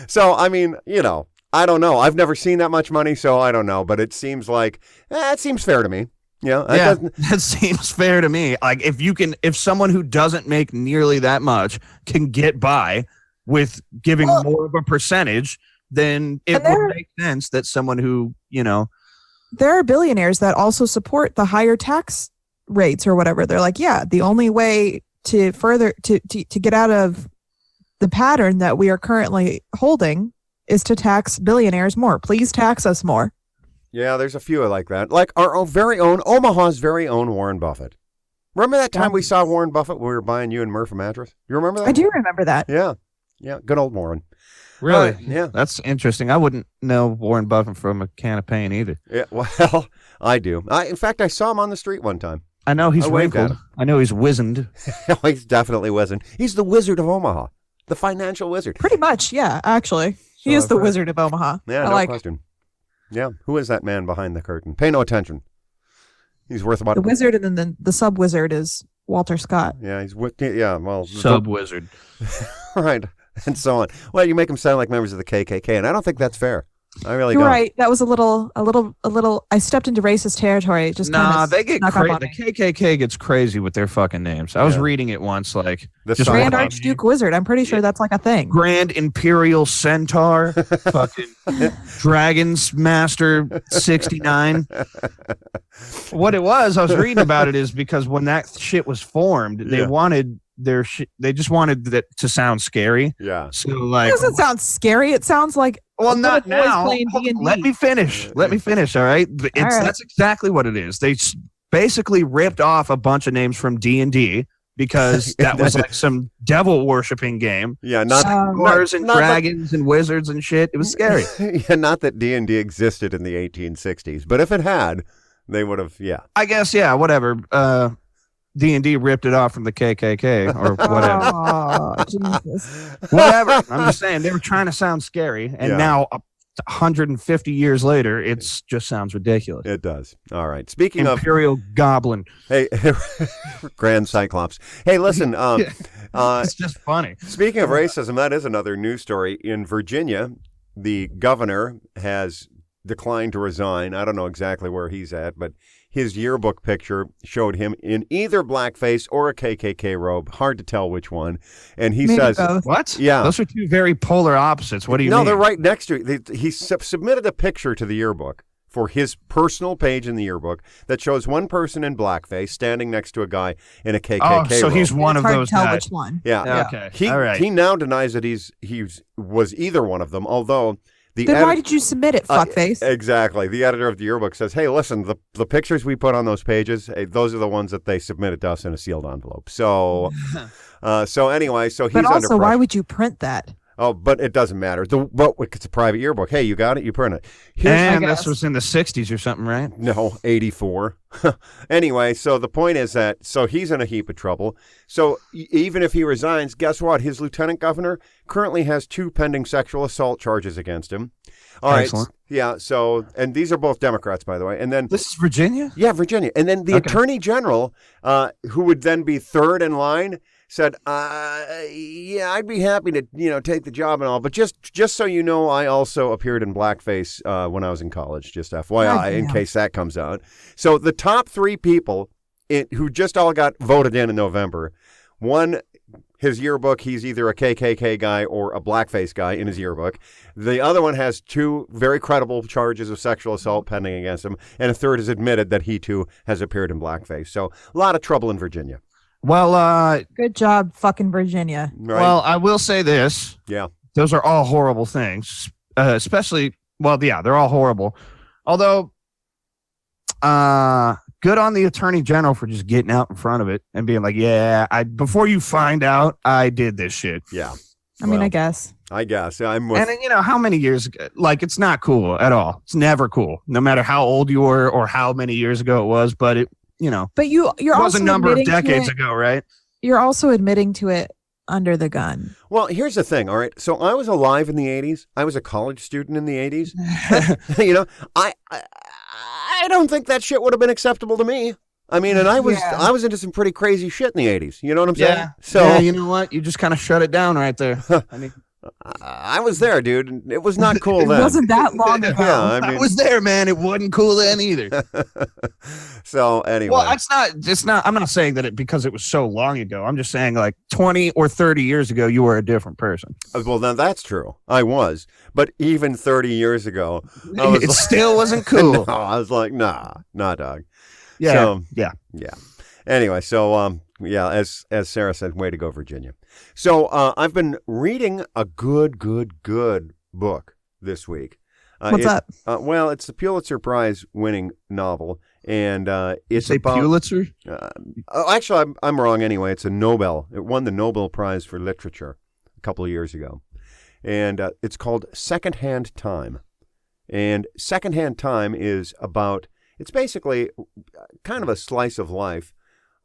So, I mean, you know, I don't know. I've never seen that much money, so I don't know. But it seems like, it seems fair to me. Yeah, that seems fair to me. Like, if someone who doesn't make nearly that much can get by with giving more of a percentage, then it would make sense that someone who, you know. There are billionaires that also support the higher tax rates or whatever. They're like, yeah, the only way to further to get out of the pattern that we are currently holding is to tax billionaires more. Please tax us more. Yeah, there's a few like that. Like our very own, Omaha's very own Warren Buffett. Remember that time we saw Warren Buffett when we were buying you and Murph a mattress? You remember that? I do remember that. Yeah. Yeah, good old Warren. Really? Yeah. That's interesting. I wouldn't know Warren Buffett from a can of paint either. Yeah, well, I do. In fact, I saw him on the street one time. I know he's wrinkled. I know he's wizened. He's definitely wizened. He's the Wizard of Omaha, the financial wizard. Pretty much, yeah, actually. He is the Wizard of Omaha. Yeah, no question. Yeah, who is that man behind the curtain? Pay no attention. He's worth about... The wizard, and then the sub-wizard is Walter Scott. Yeah, well... Sub-wizard. Right. and so on. Well, you make them sound like members of the KKK, and I don't think that's fair. I really You're don't. right. That was a little. I stepped into racist territory. It just Nah, kind of they get snuck up crazy. on The me. KKK gets crazy with their fucking names. I was reading it once, like The just Grand Scientology. Archduke Wizard. I'm pretty sure that's like a thing. Grand Imperial Centaur, fucking Dragon's Master 69. What it was, I was reading about it, is because when that shit was formed, they wanted their shit. They just wanted it to sound scary. Yeah. So It like, doesn't sound scary. It sounds like not little boys now. playing D&D. Let me finish. Let me finish. All right. That's exactly what it is. They basically ripped off a bunch of names from D&D because that was like some devil worshipping game. Yeah, not Wars and dragons and wizards and shit. It was scary. Yeah, not that D&D existed in the 1860s, but if it had, they would have. Yeah, I guess. Yeah. Whatever. D&D ripped it off from the KKK or whatever. Oh, Jesus. Whatever. I'm just saying they were trying to sound scary, and now 150 years later, it's just sounds ridiculous. It does. All right. Speaking Imperial Goblin. Hey, Grand Cyclops. Hey, listen. It's just funny. Speaking of racism, that is another news story. In Virginia, the governor has declined to resign. I don't know exactly where he's at, but his yearbook picture showed him in either blackface or a KKK robe. Hard to tell which one. And he Maybe says, both. What? Yeah. Those are two very polar opposites. What do you mean? No, they're right next to it. He submitted a picture to the yearbook for his personal page in the yearbook that shows one person in blackface standing next to a guy in a KKK robe. So he's one It's of hard those to tell guys. which one. Yeah. Okay. All right. He now denies that he was either one of them, although Then why did you submit it, fuckface? Exactly. The editor of the yearbook says, hey, listen, the pictures we put on those pages, those are the ones that they submitted to us in a sealed envelope. So anyway, so he's But under also, why pressure. would you print that? Oh, but it doesn't matter. But it's a private yearbook. Hey, you got it? You print it. And this was in the 60s or something, right? No, 84. Anyway, so the point is that, so he's in a heap of trouble. So even if he resigns, guess what? His lieutenant governor currently has 2 pending sexual assault charges against him. All right. Excellent. Yeah, so, and these are both Democrats, by the way. And then This is Virginia? yeah, Virginia. And then the attorney general, who would then be third in line, said, yeah, I'd be happy to, take the job and all, but just so you know, I also appeared in blackface when I was in college, just FYI, in case that comes out. So the top 3 people who just all got voted in November, one, his yearbook, he's either a KKK guy or a blackface guy in his yearbook. The other one has 2 very credible charges of sexual assault pending against him, and a third has admitted that he too has appeared in blackface. So a lot of trouble in Virginia. Well, Good job, fucking Virginia. Right? well, I will say this. Yeah. Those are all horrible things, especially, they're all horrible. Although, good on the attorney general for just getting out in front of it and being like, before you find out, I did this shit. Yeah. I mean, I guess. I guess. I'm with. And then, how many years ago? Like, it's not cool at all. It's never cool, no matter how old you were or how many years ago it was. But it, But you're it was also a number of admitting to decades it- ago, right? You're also admitting to it under the gun. Well, here's the thing. All right. So I was alive in the 80s. I was a college student in the 80s. I don't think that shit would have been acceptable to me. I mean, and I was into some pretty crazy shit in the 80s. You know what I'm saying? Yeah. So yeah, you know what? You just kind of shut it down right there. I mean, I was there, dude. And it was not cool It then. wasn't that long ago. Yeah, I mean, I was there, man. It wasn't cool then either. so anyway. Well, it's not. I'm not saying that because it was so long ago. I'm just saying, like 20 or 30 years ago, you were a different person. Well, now that's true. I was, but even 30 years ago, I was It still wasn't cool. No, I was like, nah, dog. Yeah, So, yeah. Anyway, so as Sarah said, way to go, Virginia. So I've been reading a good book this week. What's up? Well, it's the Pulitzer Prize winning novel, and it's Say about Pulitzer. Actually, I'm wrong. Anyway, it's a Nobel. It won the Nobel Prize for Literature a couple of years ago, and it's called Secondhand Time. And Secondhand Time is about. It's basically kind of a slice of life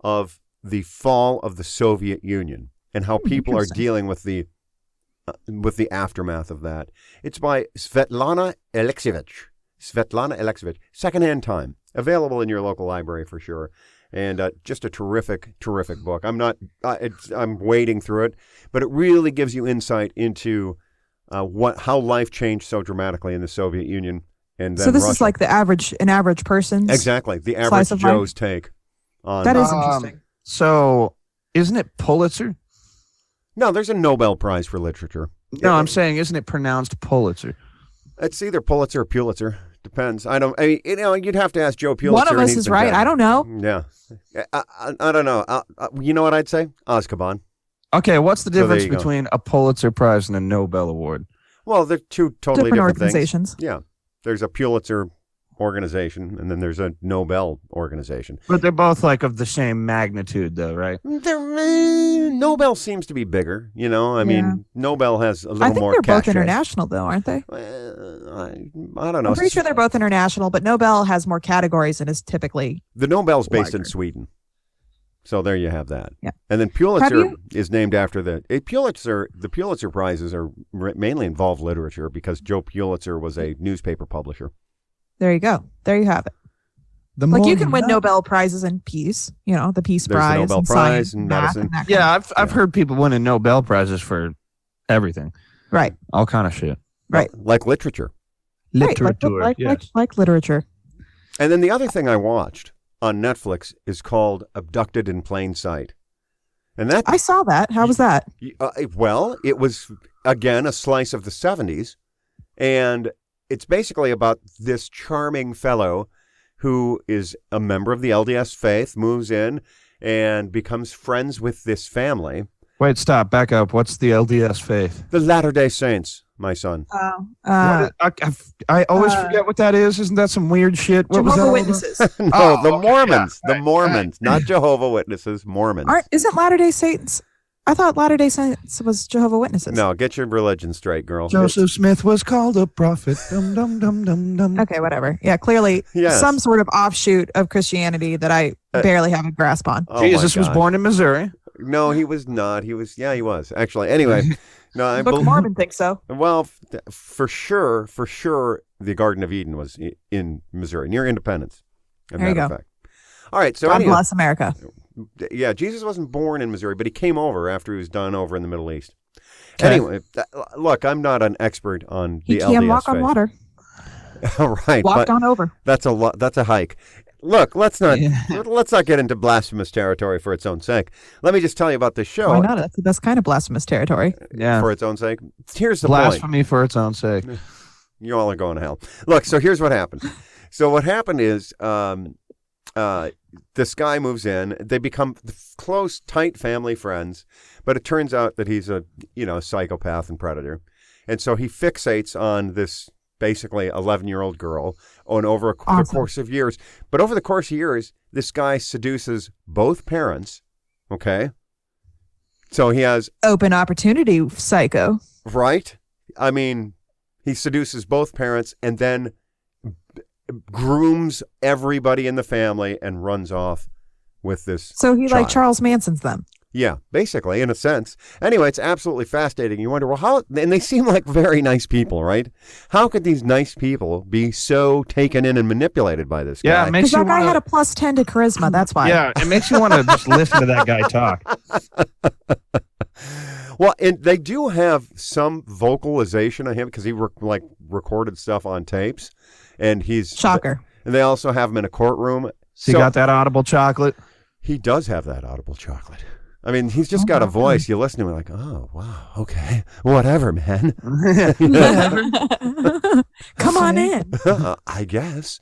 of the fall of the Soviet Union and how people are dealing with the aftermath of that. It's by Svetlana Alexievich. Secondhand Time. Available in your local library for sure. And just a terrific, terrific book. I'm wading through it, but it really gives you insight into how life changed so dramatically in the Soviet Union and then So this Russia. is like an average person's Exactly, the average Joe's take on that is interesting. So, isn't it Pulitzer? No, there's a Nobel Prize for literature. No, I'm saying, isn't it pronounced Pulitzer? It's either Pulitzer or Pulitzer. Depends. You'd have to ask Joe Pulitzer. One of us and he's is been right. dead. I don't know. Yeah. I don't know. You know what I'd say? Azkaban. Okay, what's the So there difference you go. between a Pulitzer Prize and a Nobel Award? Well, they're two totally Different different organizations. things. Yeah. There's a Pulitzer organization, and then there's a Nobel organization. But they're both like of the same magnitude, though, right? Nobel seems to be bigger. I mean, Nobel has a little I think more they're both cachet. international, though, aren't they? I don't know. I'm pretty sure they're both international, but Nobel has more categories and is typically The Nobel's based in larger. Sweden. So there you have that. Yeah. And then Pulitzer you- is named after the Pulitzer Prizes are mainly involved literature because Joe Pulitzer was a newspaper publisher. There you go. There you have it. The Like more you can win know. Nobel prizes in peace. The Peace There's the Prize, Nobel and Prize science, and math, medicine. and that kind Yeah, of- I've heard people winning Nobel Prizes for everything, right, all kind of shit. right, Like literature. right. Literature, Like literature. And then the other thing I watched on Netflix is called Abducted in Plain Sight. And that I saw that. How was that? well, it was, again, a slice of the 70s. And it's basically about this charming fellow who is a member of the LDS faith, moves in and becomes friends with this family. Wait, stop, back up. What's the LDS faith? The Latter-day Saints, my son. I always forget what that is. Isn't that some weird shit? What was that Jehovah all about? Witnesses. No, Oh, the okay, Mormons. yeah, The Mormons, not Jehovah Witnesses, Mormons. Isn't Latter-day Saints? I thought Latter-day Saints was Jehovah Witnesses. No, get your religion straight, girl. Joseph Smith was called a prophet. Dum dum dum dum dum. Okay, whatever. Yeah, clearly Yes. some sort of offshoot of Christianity that I barely have a grasp on. Oh, my Jesus was God. born in Missouri. No, he was not. He was actually. Anyway, no, I The Book of Mormon thinks so. Well, for sure, the Garden of Eden was in Missouri, near Independence. As a There you matter of go. fact. All right, so God anyhow, bless America. yeah, Jesus wasn't born in Missouri, but he came over after he was done over in the Middle East. Okay. Anyway, look, I'm not an expert on He the can LDS walk on faith. water. All right, Walked but on over. that's a hike. Look, let's not get into blasphemous territory for its own sake. Let me just tell you about this show. Why not? That's the best kind of blasphemous territory. Yeah. For its own sake. Here's the point. Blasphemy for its own sake. You all are going to hell. Look, so here's what happened. So what happened is this guy moves in. They become close, tight family friends. But it turns out that he's a psychopath and predator. And so he fixates on this basically 11-year-old girl over the course of years. But over the course of years, this guy seduces both parents. Okay. So he has Open opportunity psycho. right. I mean, he seduces both parents and then grooms everybody in the family and runs off with this. So he child. like Charles Manson's them. Yeah, basically, in a sense. Anyway, it's absolutely fascinating. You wonder, well, how? And they seem like very nice people, right? How could these nice people be so taken in and manipulated by this guy? Yeah, it makes Because you that guy wanna, had a +10 to charisma. That's why. Yeah, it makes you want to just listen to that guy talk. Well, and they do have some vocalization of him because he recorded stuff on tapes, and he's Shocker. And they also have him in a courtroom. So you got that audible chocolate? He does have that audible chocolate. I mean, he's just got a voice. You listen to him like, oh, wow, okay, whatever, man. Come on in. I guess.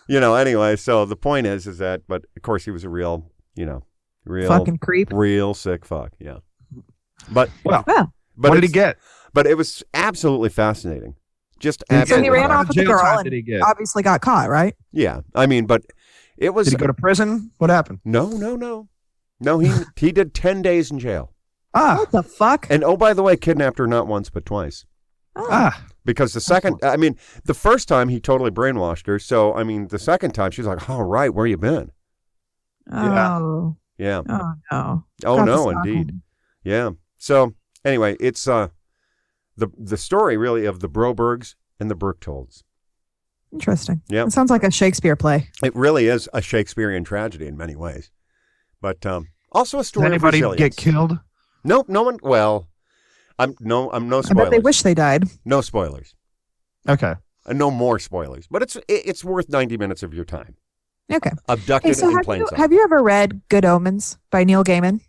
Anyway, so the point is that, but of course he was a real Fucking creep. real sick fuck. Yeah. But Well, Well, what did he get? But it was absolutely fascinating. Just Did he so absolutely. he ran What off with the jail girl time and did he get? obviously got caught, right? Yeah. I mean, but it was Did he go to prison? What happened? No, he did 10 days in jail. What the fuck? And oh, by the way, kidnapped her not once but twice. Oh. Because the first time he totally brainwashed her. So, I mean, the second time she's like, all right, where you been? Oh. Yeah. Oh, no. Oh, Got no, the Stockholm. indeed. Yeah. So, anyway, it's the story really of the Brobergs and the Berchtolds. Interesting. Yeah. It sounds like a Shakespeare play. It really is a Shakespearean tragedy in many ways. But also a story Does anybody of resilience. get killed? Nope, no one. Well, I'm no spoilers. I bet they wish they died. No spoilers. Okay. No more spoilers. But it's worth 90 minutes of your time. Okay. Abducted so in plain sight. have you ever read Good Omens by Neil Gaiman?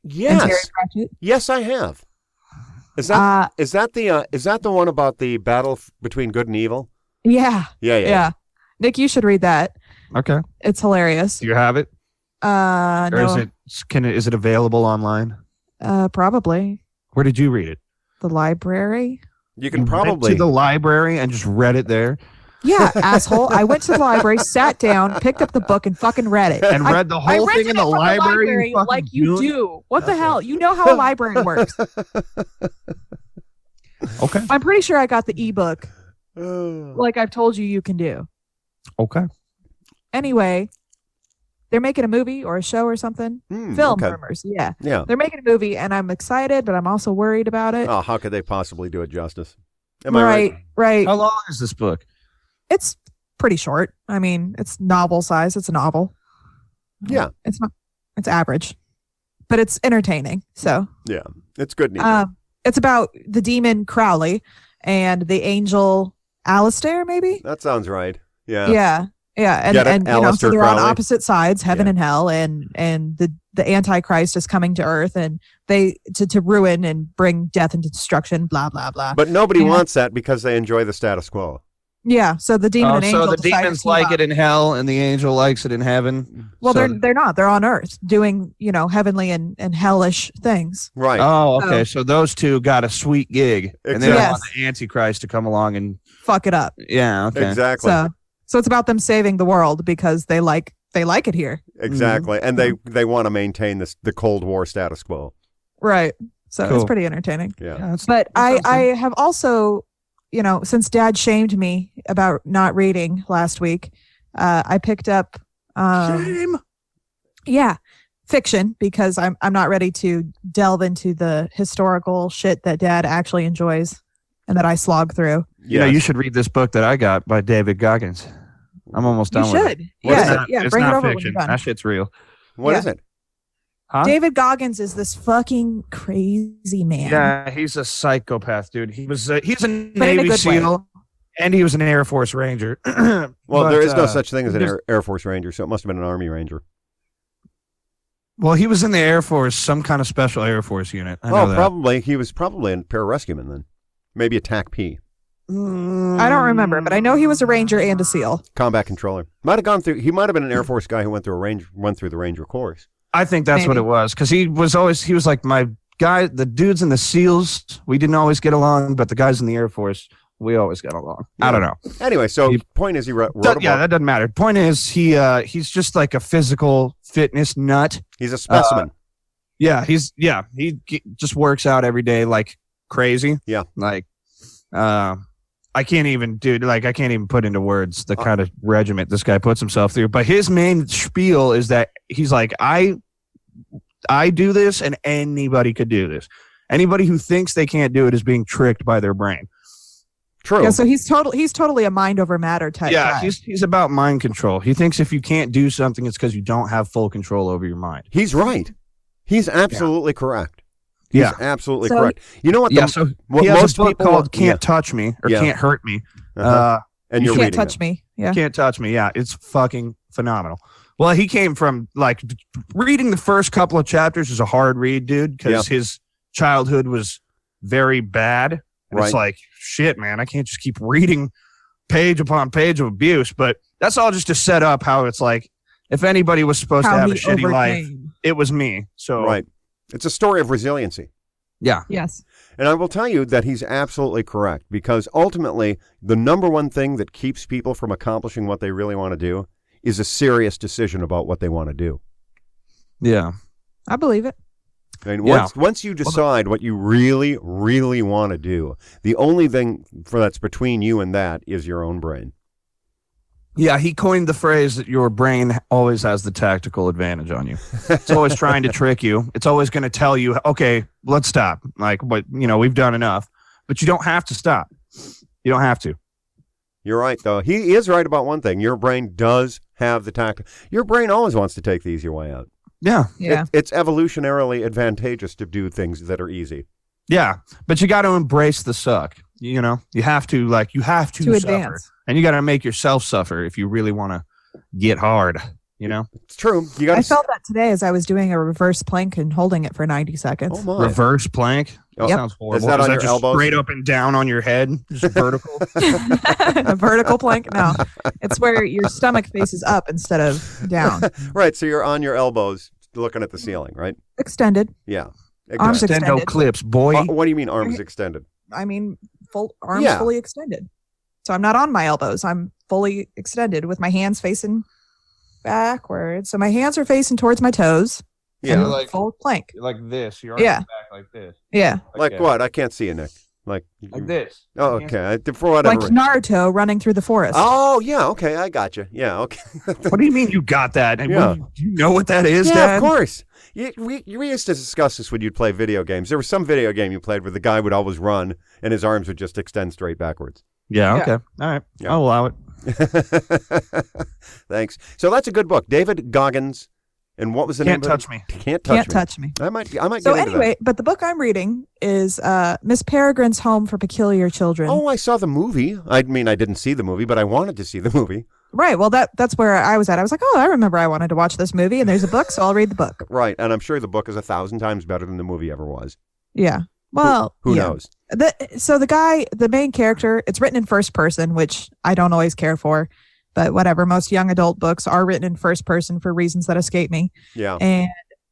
And Terry Yes. Pratchett? Yes, I have. Is that the one about the battle between good and evil? Yeah. Yeah. Nick, you should read that. Okay. It's hilarious. Do you have it? Or No. is it available online? Probably Where did you read it? the library. You can Went probably to the library and just read it there Yeah, asshole. I went to the library, sat down, picked up the book, and fucking read it. and read the whole thing rented in it the from library. You like you do. What the hell? You know how a library works. Okay. I'm pretty sure I got the ebook, like I've told you can do. Okay. Anyway, they're making a movie or a show or something. Film rumors. Yeah. They're making a movie, and I'm excited, but I'm also worried about it. Oh, how could they possibly do it justice? Am I right. How long is this book? It's pretty short. I mean, it's novel size. It's a novel. Yeah. It's not. It's average, but it's entertaining. So Yeah, it's good news. it's about the demon Crowley and the angel Alistair, maybe. That sounds right. Yeah. Yeah. Get it? And Alistair so they're on Crowley? opposite sides, heaven and hell, and the Antichrist is coming to Earth, and they to ruin and bring death and destruction. Blah blah blah. But nobody wants that because they enjoy the status quo. Yeah, so the demon and angel. So the demons like it in hell, and the angel likes it in heaven. Well, so, they're not. They're on Earth doing heavenly and hellish things. Right. Oh, okay. So those two got a sweet gig, and they Exactly. want the Antichrist to come along and Fuck it up. yeah. Okay. Exactly. So it's about them saving the world because they like it here. Exactly. And they want to maintain the Cold War status quo. Right. So Cool. it's pretty entertaining. Yeah. But I have also, since Dad shamed me about not reading last week, I picked up Shame. yeah, fiction because I'm not ready to delve into the historical shit that Dad actually enjoys and that I slog through. You should read this book that I got by David Goggins. I'm almost done with it. Yeah, It's bring it not over when fiction. you're done. That shit's real. What is it? Huh? David Goggins is this fucking crazy man. Yeah, he's a psychopath, dude. He's a in a Navy good SEAL, and he was an Air Force Ranger. Well, But, there is no such thing as an there's- Air Force Ranger, so it must have been an Army Ranger. Well, he was in the Air Force, some kind of special Air Force unit. I know that. Probably. He was probably a pararescueman then. Maybe a TAC P. I don't remember, but I know he was a Ranger and a SEAL. Combat controller. Might have gone through. He might have been an Air Force guy who went through the Ranger course. I think that's what Maybe. it was, because he was like my guy. The dudes in the SEALs, we didn't always get along, but the guys in the Air Force, we always got along. I don't know. Anyway, so point is he wrote a book. That doesn't matter. Point is he's just like a physical fitness nut. He's a specimen. He just works out every day like crazy. Yeah. Like I can't even put into words the kind of regiment this guy puts himself through. But his main spiel is that he's like, I do this and anybody could do this. Anybody who thinks they can't do it is being tricked by their brain. True. Yeah, so he's totally a mind over matter type guy. He's about mind control. He thinks if you can't do something, it's because you don't have full control over your mind. He's right. He's absolutely correct. He's absolutely So- correct. You know what? So what he has most a book people called "Can't Touch Me" or Yeah. "Can't Hurt Me." And You you're can't reading touch them. me. Yeah. Can't touch me. Yeah, it's fucking phenomenal. Well, he came from like reading the first couple of chapters is a hard read, dude, because his childhood was very bad. And Right. It's like, shit, man, I can't just keep reading page upon page of abuse. But that's all just to set up how it's like, if anybody was supposed to How have a he shitty life, overcame. it was me. So Right. It's a story of resiliency. yeah. Yes. And I will tell you that he's absolutely correct because ultimately the number one thing that keeps people from accomplishing what they really want to do is a serious decision about what they want to do. Yeah. I believe it. And once you decide what you really, really want to do, the only thing that's between you and that is your own brain. Yeah, he coined the phrase that your brain always has the tactical advantage on you. It's always trying to trick you. It's always going to tell you, okay, let's stop. Like, but we've done enough. But you don't have to stop. You don't have to. You're right, though. He is right about one thing. Your brain does have the tact. Your brain always wants to take the easy way out. Yeah. It's evolutionarily advantageous to do things that are easy. Yeah, but you got to embrace the suck. You know, you have to suffer, advance. and you got to make yourself suffer if you really want to get hard. You know, it's true. You got. I felt that today as I was doing a reverse plank and holding it for 90 seconds. Oh my. Reverse plank. Oh, Sounds horrible. Is that on your just elbows? straight up and down on your head, just vertical? A vertical plank? No, it's where your stomach faces up instead of down. Right. So you're on your elbows, looking at the ceiling, right? Extended. Yeah. Arms Exactly. Extendo extended. clips, boy. What do you mean arms extended? I mean, arms Yeah. fully extended. So I'm not on my elbows. I'm fully extended with my hands facing backwards. So my hands are facing towards my toes. Yeah. And Like- full plank. Like this. Your Yeah. back like this. Yeah. Like what? I can't see you, Nick. Like this. Oh, okay. For whatever. Like Naruto running through the forest. Oh, yeah. Okay. I got you. Yeah. Okay. What do you mean you got that? And Yeah. do you know what that is, Yeah, Dad? of course. We used to discuss this when you'd play video games. There was some video game you played where the guy would always run and his arms would just extend straight backwards. Yeah, Yeah. okay. All right. Yeah. I'll allow it. Thanks. So that's a good book. David Goggins. And what was the Can't name? touch me. Can't touch Can't me. touch me. I might So get into anyway, but the book I'm reading is Miss Peregrine's Home for Peculiar Children. that. Oh, I saw the movie. I mean, I didn't see the movie, but I wanted to see the movie. Right. Well, that's where I was at. I was like, oh, I remember I wanted to watch this movie, and there's a book, so I'll read the book. Right. And I'm sure the book is 1,000 times better than the movie ever was. Yeah. Well, Who yeah. knows? So the main character, it's written in first person, which I don't always care for, but whatever. Most young adult books are written in first person for reasons that escape me. Yeah. And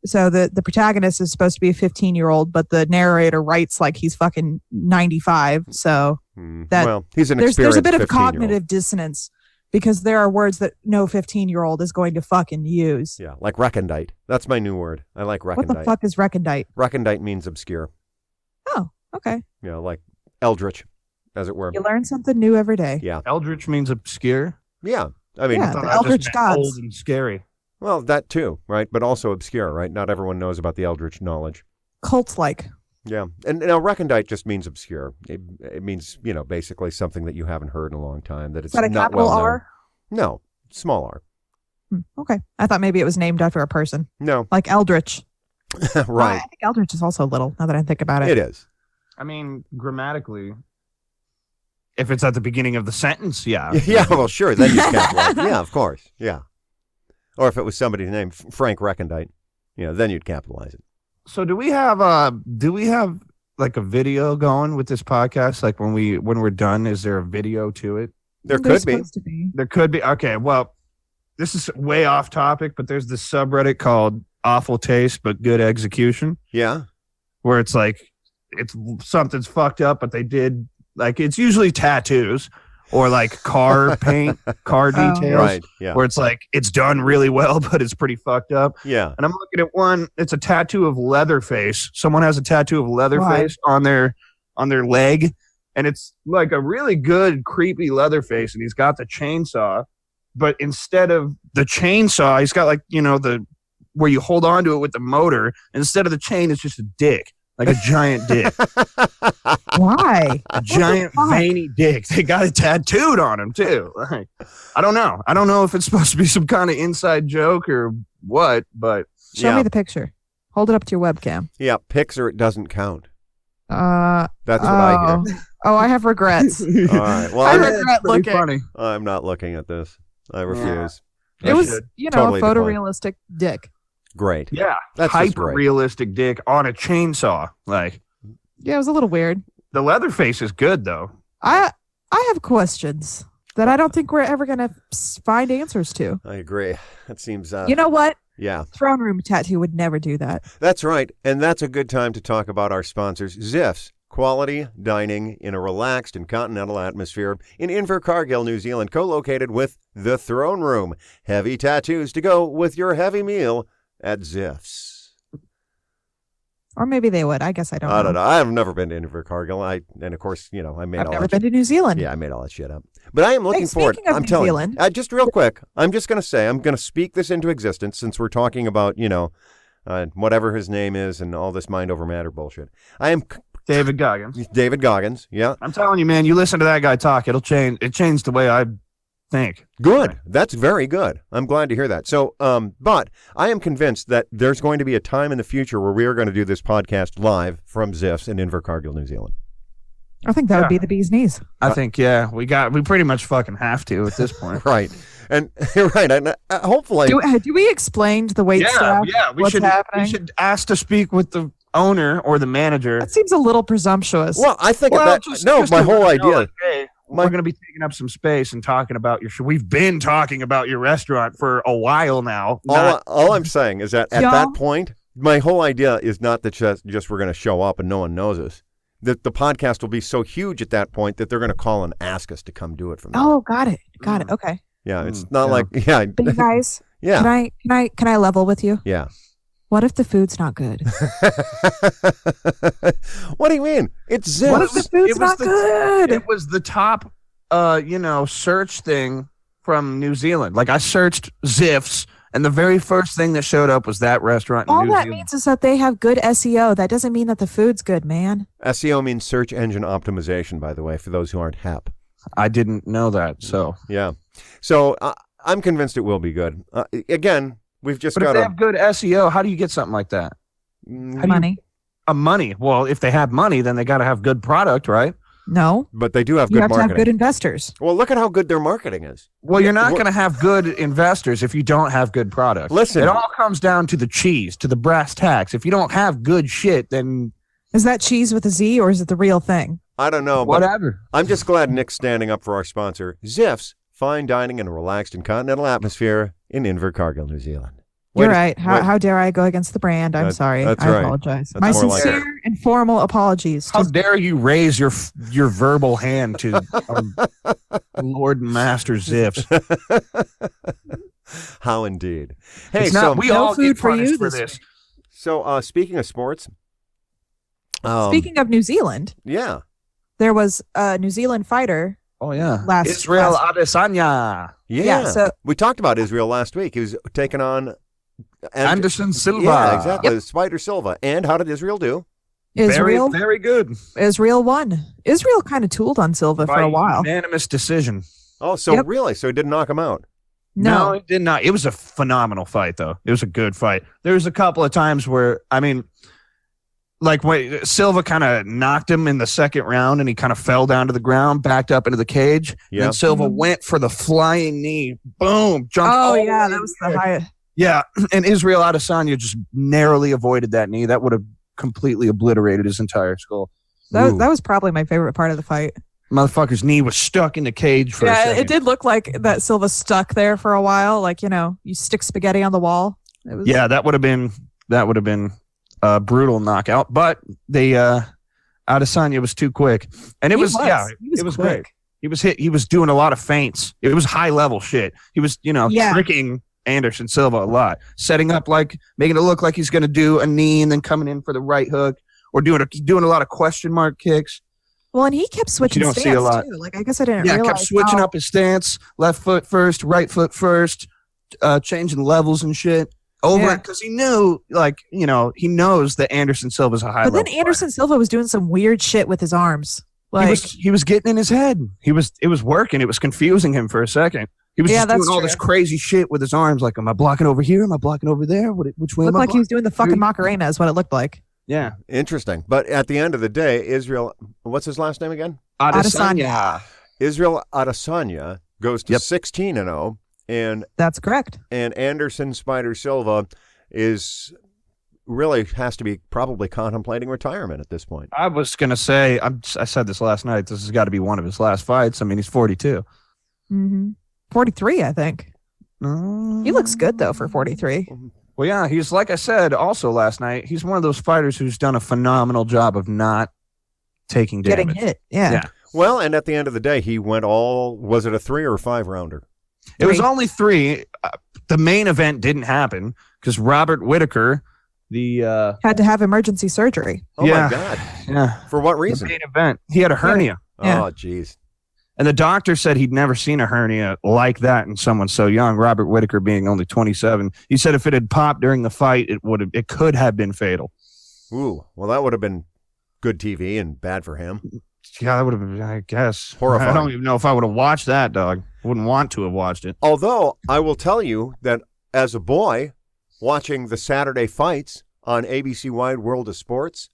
so the protagonist is supposed to be a 15-year-old, but the narrator writes like he's fucking 95. So that well, he's an there's experienced a bit of 15-year-old. cognitive dissonance because there are words that no 15-year-old is going to fucking use. Yeah, like recondite. That's my new word. I like recondite. What the fuck is recondite? Recondite means obscure. Oh, okay. You know, like eldritch, as it were. You learn something new every day. Yeah. Eldritch means obscure. Yeah. I mean, Yeah. I thought the that just Eldritch meant gods. old and scary. well, that too, right? But also obscure, right? Not everyone knows about the eldritch knowledge. Cult-like. Yeah. And now recondite just means obscure. It means, basically something that you haven't heard in a long time. That it's Is that a not capital well known. R? No, small r. Okay. I thought maybe it was named after a person, No. like Eldritch. Right. I think Eldritch is also little, now that I think about it. It is. I mean, grammatically, if it's at the beginning of the sentence, yeah. Yeah, well, sure. Then you capitalize. Yeah, of course. Yeah. Or if it was somebody's name, Frank Recondite, then you'd capitalize it. So do we have like a video going with this podcast? Like when we're done, is there a video to it? There There's could be. supposed to be. There could be. Okay, well, this is way off topic, but there's this subreddit called Awful Taste but Good Execution, Yeah. where it's like something's fucked up, but they did like it's usually tattoos or like car paint, car Oh. details, Right. Yeah. where it's like it's done really well, but it's pretty fucked up. Yeah. And I'm looking at one. It's a tattoo of Leatherface. Someone has a tattoo of Leatherface on their leg, and it's like a really good, creepy Leatherface. And he's got the chainsaw, but instead of the chainsaw, he's got like the where you hold on to it with the motor. Instead of the chain, it's just a dick, like a giant dick, Why? a giant fuck? veiny dick. They got it tattooed on him too. Like, I don't know. I don't know if it's supposed to be some kind of inside joke or what, but. Show Yeah. me the picture. Hold it up to your webcam. Yeah. Pics or it doesn't count. That's That's what I hear. Oh, I have regrets. All right. Well, I I'm, regret Pretty looking. funny. I'm not looking at this. I refuse. It was, should. Totally a decline. photorealistic dick. Great. Yeah, That's just hyper great. realistic dick on a chainsaw. Like Yeah, it was a little weird. the Leatherface is good though. I have questions that I don't think we're ever gonna find answers to. I agree. That seems. You know what? Yeah. Throne room tattoo would never do that. That's right. And that's a good time to talk about our sponsors, Ziff's. Quality dining in a relaxed and continental atmosphere in Invercargill, New Zealand, co-located with The Throne Room. Heavy tattoos to go with your heavy meal at Ziff's. Or maybe they would. I guess I don't know. I don't know. I've never been to Invercargill. And of course, I made I've all never that. been to New Zealand. Yeah, I made all that shit up. But I am looking forward. speaking of I'm New telling Zealand- you. Just real quick. I'm just going to say, I'm going to speak this into existence since we're talking about, whatever his name is and all this mind over matter bullshit. I am David Goggins. David Goggins, yeah. I'm telling you, man, you listen to that guy talk, it'll change. It changed the way I think. Good. That's very good. I'm glad to hear that. So, but I am convinced that there's going to be a time in the future where we are going to do this podcast live from Ziff's in Invercargill, New Zealand. I think that would be the bee's knees. I think, we pretty much fucking have to at this point. Right. And you're right. And hopefully. Do we explain to the wait staff what's happening? We should ask to speak with the owner or the manager. That seems a little presumptuous. Well, I think my whole idea. Like, hey, we're going to be taking up some space and talking about your show. We've been talking about your restaurant for a while now. All I'm saying is that at that point, my whole idea is not that just we're going to show up and no one knows us. That the podcast will be so huge at that point that they're going to call and ask us to come do it from there. Oh, got it. Okay. Yeah, it's not But you guys, can I level with you? Yeah. What if the food's not good? What do you mean? It's Ziff's. What if the food's not good? It was the top, search thing from New Zealand. Like I searched Ziff's, and the very first thing that showed up was that restaurant in New Zealand. All that means is that they have good SEO. That doesn't mean that the food's good, man. SEO means search engine optimization, by the way, for those who aren't hep. I didn't know that, so. Yeah. So I'm convinced it will be good. Again, we've just got to... But if they have good SEO, how do you get something like that? Money. Money. Well, if they have money, then they got to have good product, right? No. But they do have good marketing. You have to have good investors. Well, look at how good their marketing is. Well, you're not going to have good investors if you don't have good product. Listen. It all comes down to the cheese, to the brass tacks. If you don't have good shit, then... Is that cheese with a Z or is it the real thing? I don't know. Whatever. I'm just glad Nick's standing up for our sponsor, Ziff's, fine dining in a relaxed and continental atmosphere in Invercargill, New Zealand. You're right. How dare I go against the brand? I'm sorry. I apologize. That's my sincere and formal apologies. How dare you raise your verbal hand to Lord and Master Ziff's? How indeed. Hey, we all get punished for this. So speaking of sports. Speaking of New Zealand. Yeah. There was a New Zealand fighter. Oh, yeah. Israel Adesanya. Yeah. So we talked about Israel last week. He was taking on Anderson Silva. Yeah, exactly. Spider Silva. And how did Israel do? Israel, very good. Israel won. Israel kind of tooled on Silva for a while. Unanimous decision. Oh, so really? So he didn't knock him out? No, it did not. It was a phenomenal fight, though. It was a good fight. There was a couple of times where, like when Silva kind of knocked him in the second round and he kind of fell down to the ground, backed up into the cage. Yeah. And Silva went for the flying knee. Boom. Jumped. Oh, yeah. That was the highest. Yeah. And Israel Adesanya just narrowly avoided that knee. That would have completely obliterated his entire skull. That was probably my favorite part of the fight. Motherfucker's knee was stuck in the cage for a second. It did look like that Silva stuck there for a while. Like, you stick spaghetti on the wall. That would have been a brutal knockout, but Adesanya was too quick. And it was great. He was doing a lot of feints. It was high level shit. He was, tricking Anderson Silva a lot, setting up making it look like he's going to do a knee and then coming in for the right hook or doing a lot of question mark kicks. Well, and he kept switching stance too. Like, I guess I didn't realize. Yeah, kept switching up his stance, left foot first, right foot first, changing levels and shit. Over it because he knew, he knows that Anderson Silva's a high level. But then Anderson Silva was doing some weird shit with his arms. He was getting in his head. It was working. It was confusing him for a second. He was just doing all this crazy shit with his arms. Like, am I blocking over here? Am I blocking over there? Which way? Looked like he was doing the fucking Macarena is what it looked like. Yeah. Interesting. But at the end of the day, Israel, what's his last name again? Adesanya. Israel Adesanya goes to 16-0. And that's correct. And Anderson Spider Silva has to be probably contemplating retirement at this point. I was going to say, I said this last night, this has got to be one of his last fights. I mean, he's 42. Mm-hmm. 43, I think. He looks good, though, for 43. Well, yeah, he's, like I said also last night, he's one of those fighters who's done a phenomenal job of not taking damage. Getting hit, yeah. Well, and at the end of the day, he went was it a 3 or 5 rounder? It was only 3. The main event didn't happen because Robert Whittaker, had to have emergency surgery. Oh my God! Yeah. For what reason? The main event. He had a hernia. Yeah. Oh, jeez. And the doctor said he'd never seen a hernia like that in someone so young. Robert Whittaker being only 27. He said if it had popped during the fight, it could have been fatal. Ooh, well, that would have been good TV and bad for him. Yeah, that would have been, I guess. Horrifying. I don't even know if I would have watched that, dog. I wouldn't want to have watched it. Although, I will tell you that as a boy, watching the Saturday fights on ABC Wide World of Sports,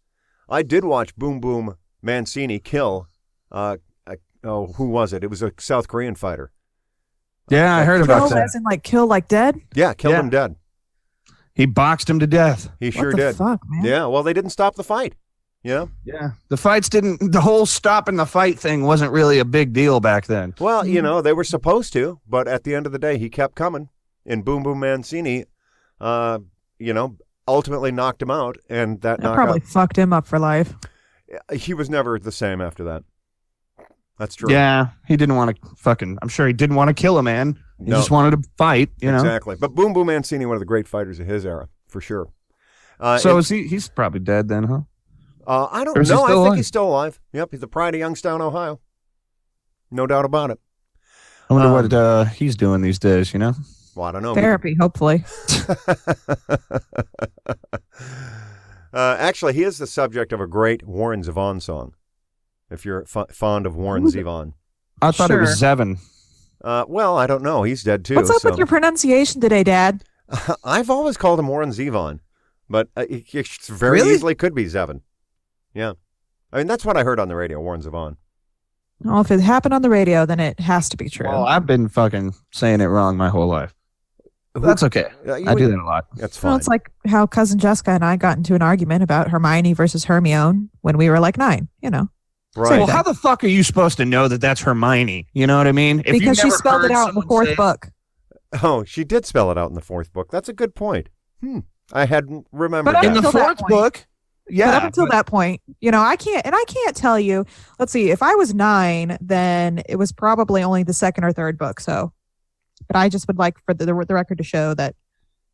I did watch Boom Boom Mancini kill, who was it? It was a South Korean fighter. Yeah, I heard about Kill that. as in like kill like dead? Yeah, killed him dead. He boxed him to death. He sure What the did. fuck, man? Yeah, well, they didn't stop the fight. Yeah. The fights didn't, the whole stopping the fight thing wasn't really a big deal back then. Well, they were supposed to, but at the end of the day, he kept coming. And Boom Boom Mancini, ultimately knocked him out. And that knockout probably fucked him up for life. He was never the same after that. That's true. Yeah, he didn't want to I'm sure he didn't want to kill a man. He just wanted to fight, you know? Exactly. But Boom Boom Mancini, one of the great fighters of his era, for sure. Is he's probably dead then, huh? I don't Or is he know. still I think alive? he's still alive. Yep, he's the pride of Youngstown, Ohio. No doubt about it. I wonder what he's doing these days, you know? Well, I don't know. Therapy, hopefully. Actually, he is the subject of a great Warren Zevon song, if you're fond of Warren Zevon. I thought it was Sure. Zevon. Well, I don't know. He's dead, too. What's up with your pronunciation today, Dad? I've always called him Warren Zevon, but it very Really? easily could be Zevon. Yeah. I mean, that's what I heard on the radio, Warren Zevon. Well, if it happened on the radio, then it has to be true. Well, I've been fucking saying it wrong my whole life. That's okay. I do that a lot. That's fine. Well, it's like how cousin Jessica and I got into an argument about Hermione versus Hermione when we were like 9, right. Well, how the fuck are you supposed to know that that's Hermione? You know what I mean? If Because you she never spelled it heard out in the someone 4th say- book. Oh, she did spell it out in the 4th book. That's a good point. I hadn't remembered But that. In the Until that 4th point. book, yeah. But up until that point, I can't tell you. Let's see, if I was 9, then it was probably only the 2nd or 3rd book. So, but I just would like for the record to show that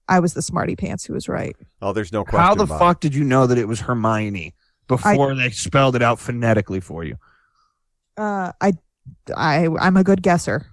I was the smarty pants who was right. Oh, there's no question How the about fuck did you know that it was Hermione before they spelled it out phonetically for you? I'm a good guesser.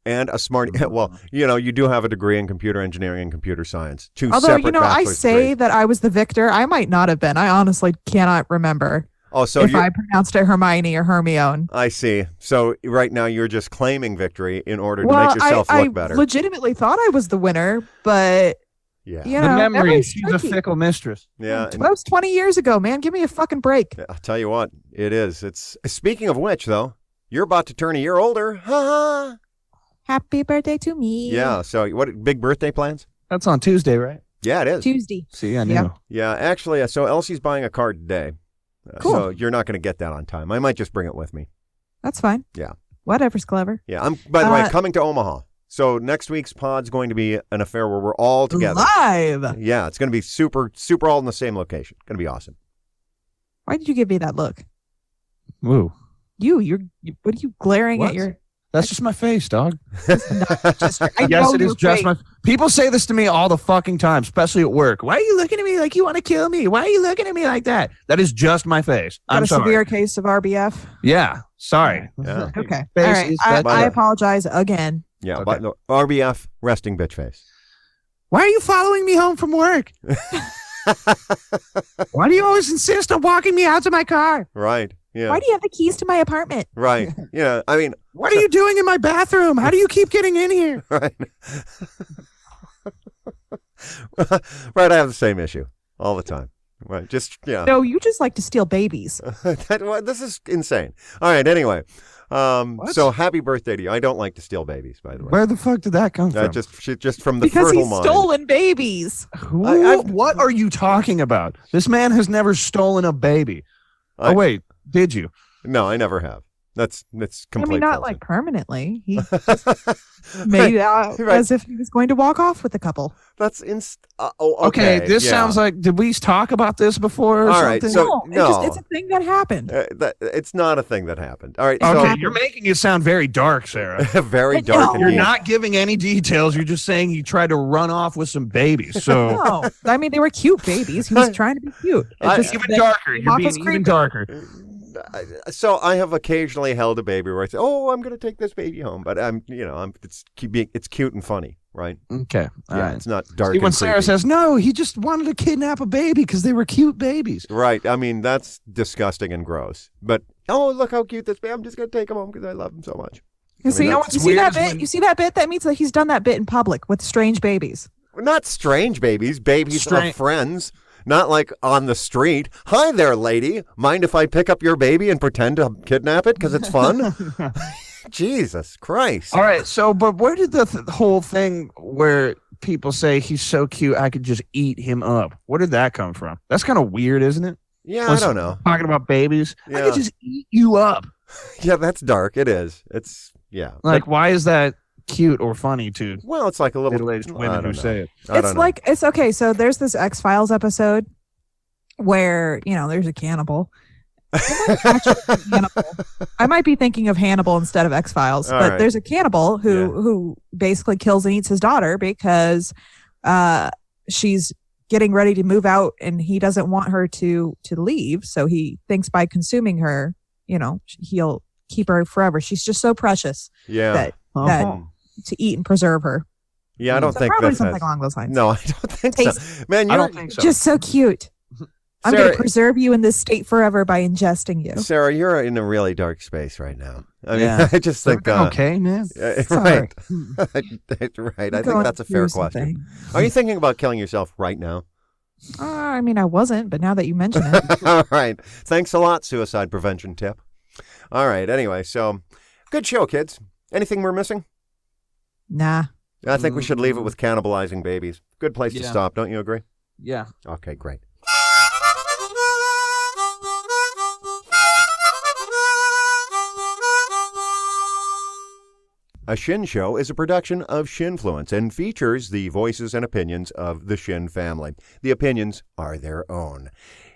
And a smart, well, you do have a degree in computer engineering and computer science. Two Although, separate I bachelor's say degrees. that I was the victor. I might not have been. I honestly cannot remember Oh, so if you I pronounced it Hermione or Hermione. I see. So right now you're just claiming victory in order to make yourself I look better. legitimately thought I was the winner, but Yeah. The memory, memory's she's a tricky. fickle mistress. Yeah. That was 20 years ago, man. Give me a fucking break. I'll tell you what, it is. It's speaking of which, though, you're about to turn a year older. Ha Happy birthday to me. Yeah. So what big birthday plans? That's on Tuesday, right? Yeah, it is. Tuesday. See, I knew. Yeah. Yeah, actually, so Elsie's buying a card today. Cool. So you're not going to get that on time. I might just bring it with me. That's fine. Yeah. Whatever's clever. Yeah. I'm, by the way, coming to Omaha. So next week's pod's going to be an affair where we're all together. Live. Yeah, it's going to be super, super all in the same location. Going to be awesome. Why did you give me that look? Woo. What are you glaring What? at your? That's just my face, dog. I Yes, know it is your just face. my. People say this to me all the fucking time, especially at work. Why are you looking at me like you want to kill me? Why are you looking at me like that? That is just my face. Got I'm a sorry. severe case of RBF. Yeah, sorry. Yeah. Okay. Face All right. is I better. apologize again. Yeah, Okay. but the RBF, resting bitch face. Why are you following me home from work? Why do you always insist on walking me out to my car? Right. Yeah. Why do you have the keys to my apartment? Right. Yeah. I mean, What are you doing in my bathroom? How do you keep getting in here? right. Right. I have the same issue all the time. Right. Just, yeah. No, you just like to steal babies. This is insane. All right. Anyway. So happy birthday to you. I don't like to steal babies, by the way. Where the fuck did that come from? Just from the Because fertile he's mind. stolen babies. What are you talking about? This man has never stolen a baby. Oh, wait. Did you? No, I never have. That's complete. not falsehood. like permanently. He made out Right. as if he was going to walk off with a couple. That's okay. Okay, this yeah. sounds like, did we talk about this before or All right, something? so- no. It's a thing that happened. It's not a thing that happened. All right. Okay, So- you're making it sound very dark, Sarah. Very No. dark. You're indeed. not giving any details. You're just saying he tried to run off with some babies. So No, I mean they were cute babies. He was trying to be cute. even darker. came You're off being as even creepy. darker. So I have occasionally held a baby where I say, "Oh, I'm going to take this baby home," but it's cute and funny right? Okay. All right. It's not dark. See, when and Sarah creepy. says, no, he just wanted to kidnap a baby because they were cute babies. Right. I mean, that's disgusting and gross. But, oh, look how cute this baby. I'm just going to take him home because I love him so much. You see, what's you see weird that is bit? when- You see that bit? That means that he's done that bit in public with strange babies. Not strange babies, babies of friends. Not like on the street. Hi there, lady. Mind if I pick up your baby and pretend to kidnap it because it's fun? Jesus Christ. All right. So, but where did the whole thing where people say he's so cute, I could just eat him up? Where did that come from? That's kind of weird, isn't it? Yeah, I don't know. Talking about babies. I Yeah. could just eat you up. Yeah, that's dark. It is. It's, yeah. Like, why is that cute or funny to Well, it's like a little middle-aged women who say it? It's like, it's okay. So there's this X-Files episode where, there's a cannibal. I might be thinking of Hannibal instead of X-Files, but right. there's a cannibal who basically kills and eats his daughter because she's getting ready to move out and he doesn't want her to leave. So he thinks by consuming her, he'll keep her forever. She's just so precious that to eat and preserve her. Yeah, I don't think probably that's something along those lines. No, I don't think so. Man, I don't think so. Just so cute. I'm Sarah, going to preserve you in this state forever by ingesting you. Sarah, you're in a really dark space right now. I mean, Yeah. I just think okay, man. right. Sorry. Right. I think that's a fair question. Are you thinking about killing yourself right now? I mean, I wasn't, but now that you mention it. All right. Thanks a lot, suicide prevention tip. All right. Anyway, so good show, kids. Anything we're missing? Nah. I think we should leave it with cannibalizing babies. Good place to stop. Don't you agree? Yeah. Okay, great. A Shinn Show is a production of Shinfluence and features the voices and opinions of the Shinn family. The opinions are their own.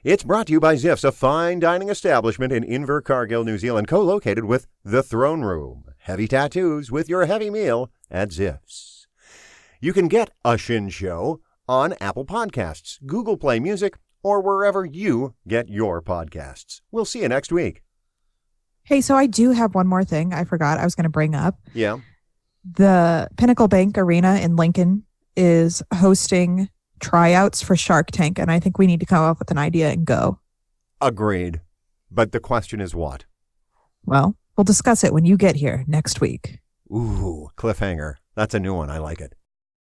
It's brought to you by Ziff's, a fine dining establishment in Invercargill, New Zealand, co-located with The Throne Room. Heavy tattoos with your heavy meal at Ziff's. You can get A Shinn Show on Apple Podcasts, Google Play Music, or wherever you get your podcasts. We'll see you next week. Hey, so I do have one more thing I forgot I was going to bring up. Yeah. The Pinnacle Bank Arena in Lincoln is hosting tryouts for Shark Tank, and I think we need to come up with an idea and go. Agreed. But the question is what? Well, we'll discuss it when you get here next week. Ooh, cliffhanger. That's a new one. I like it.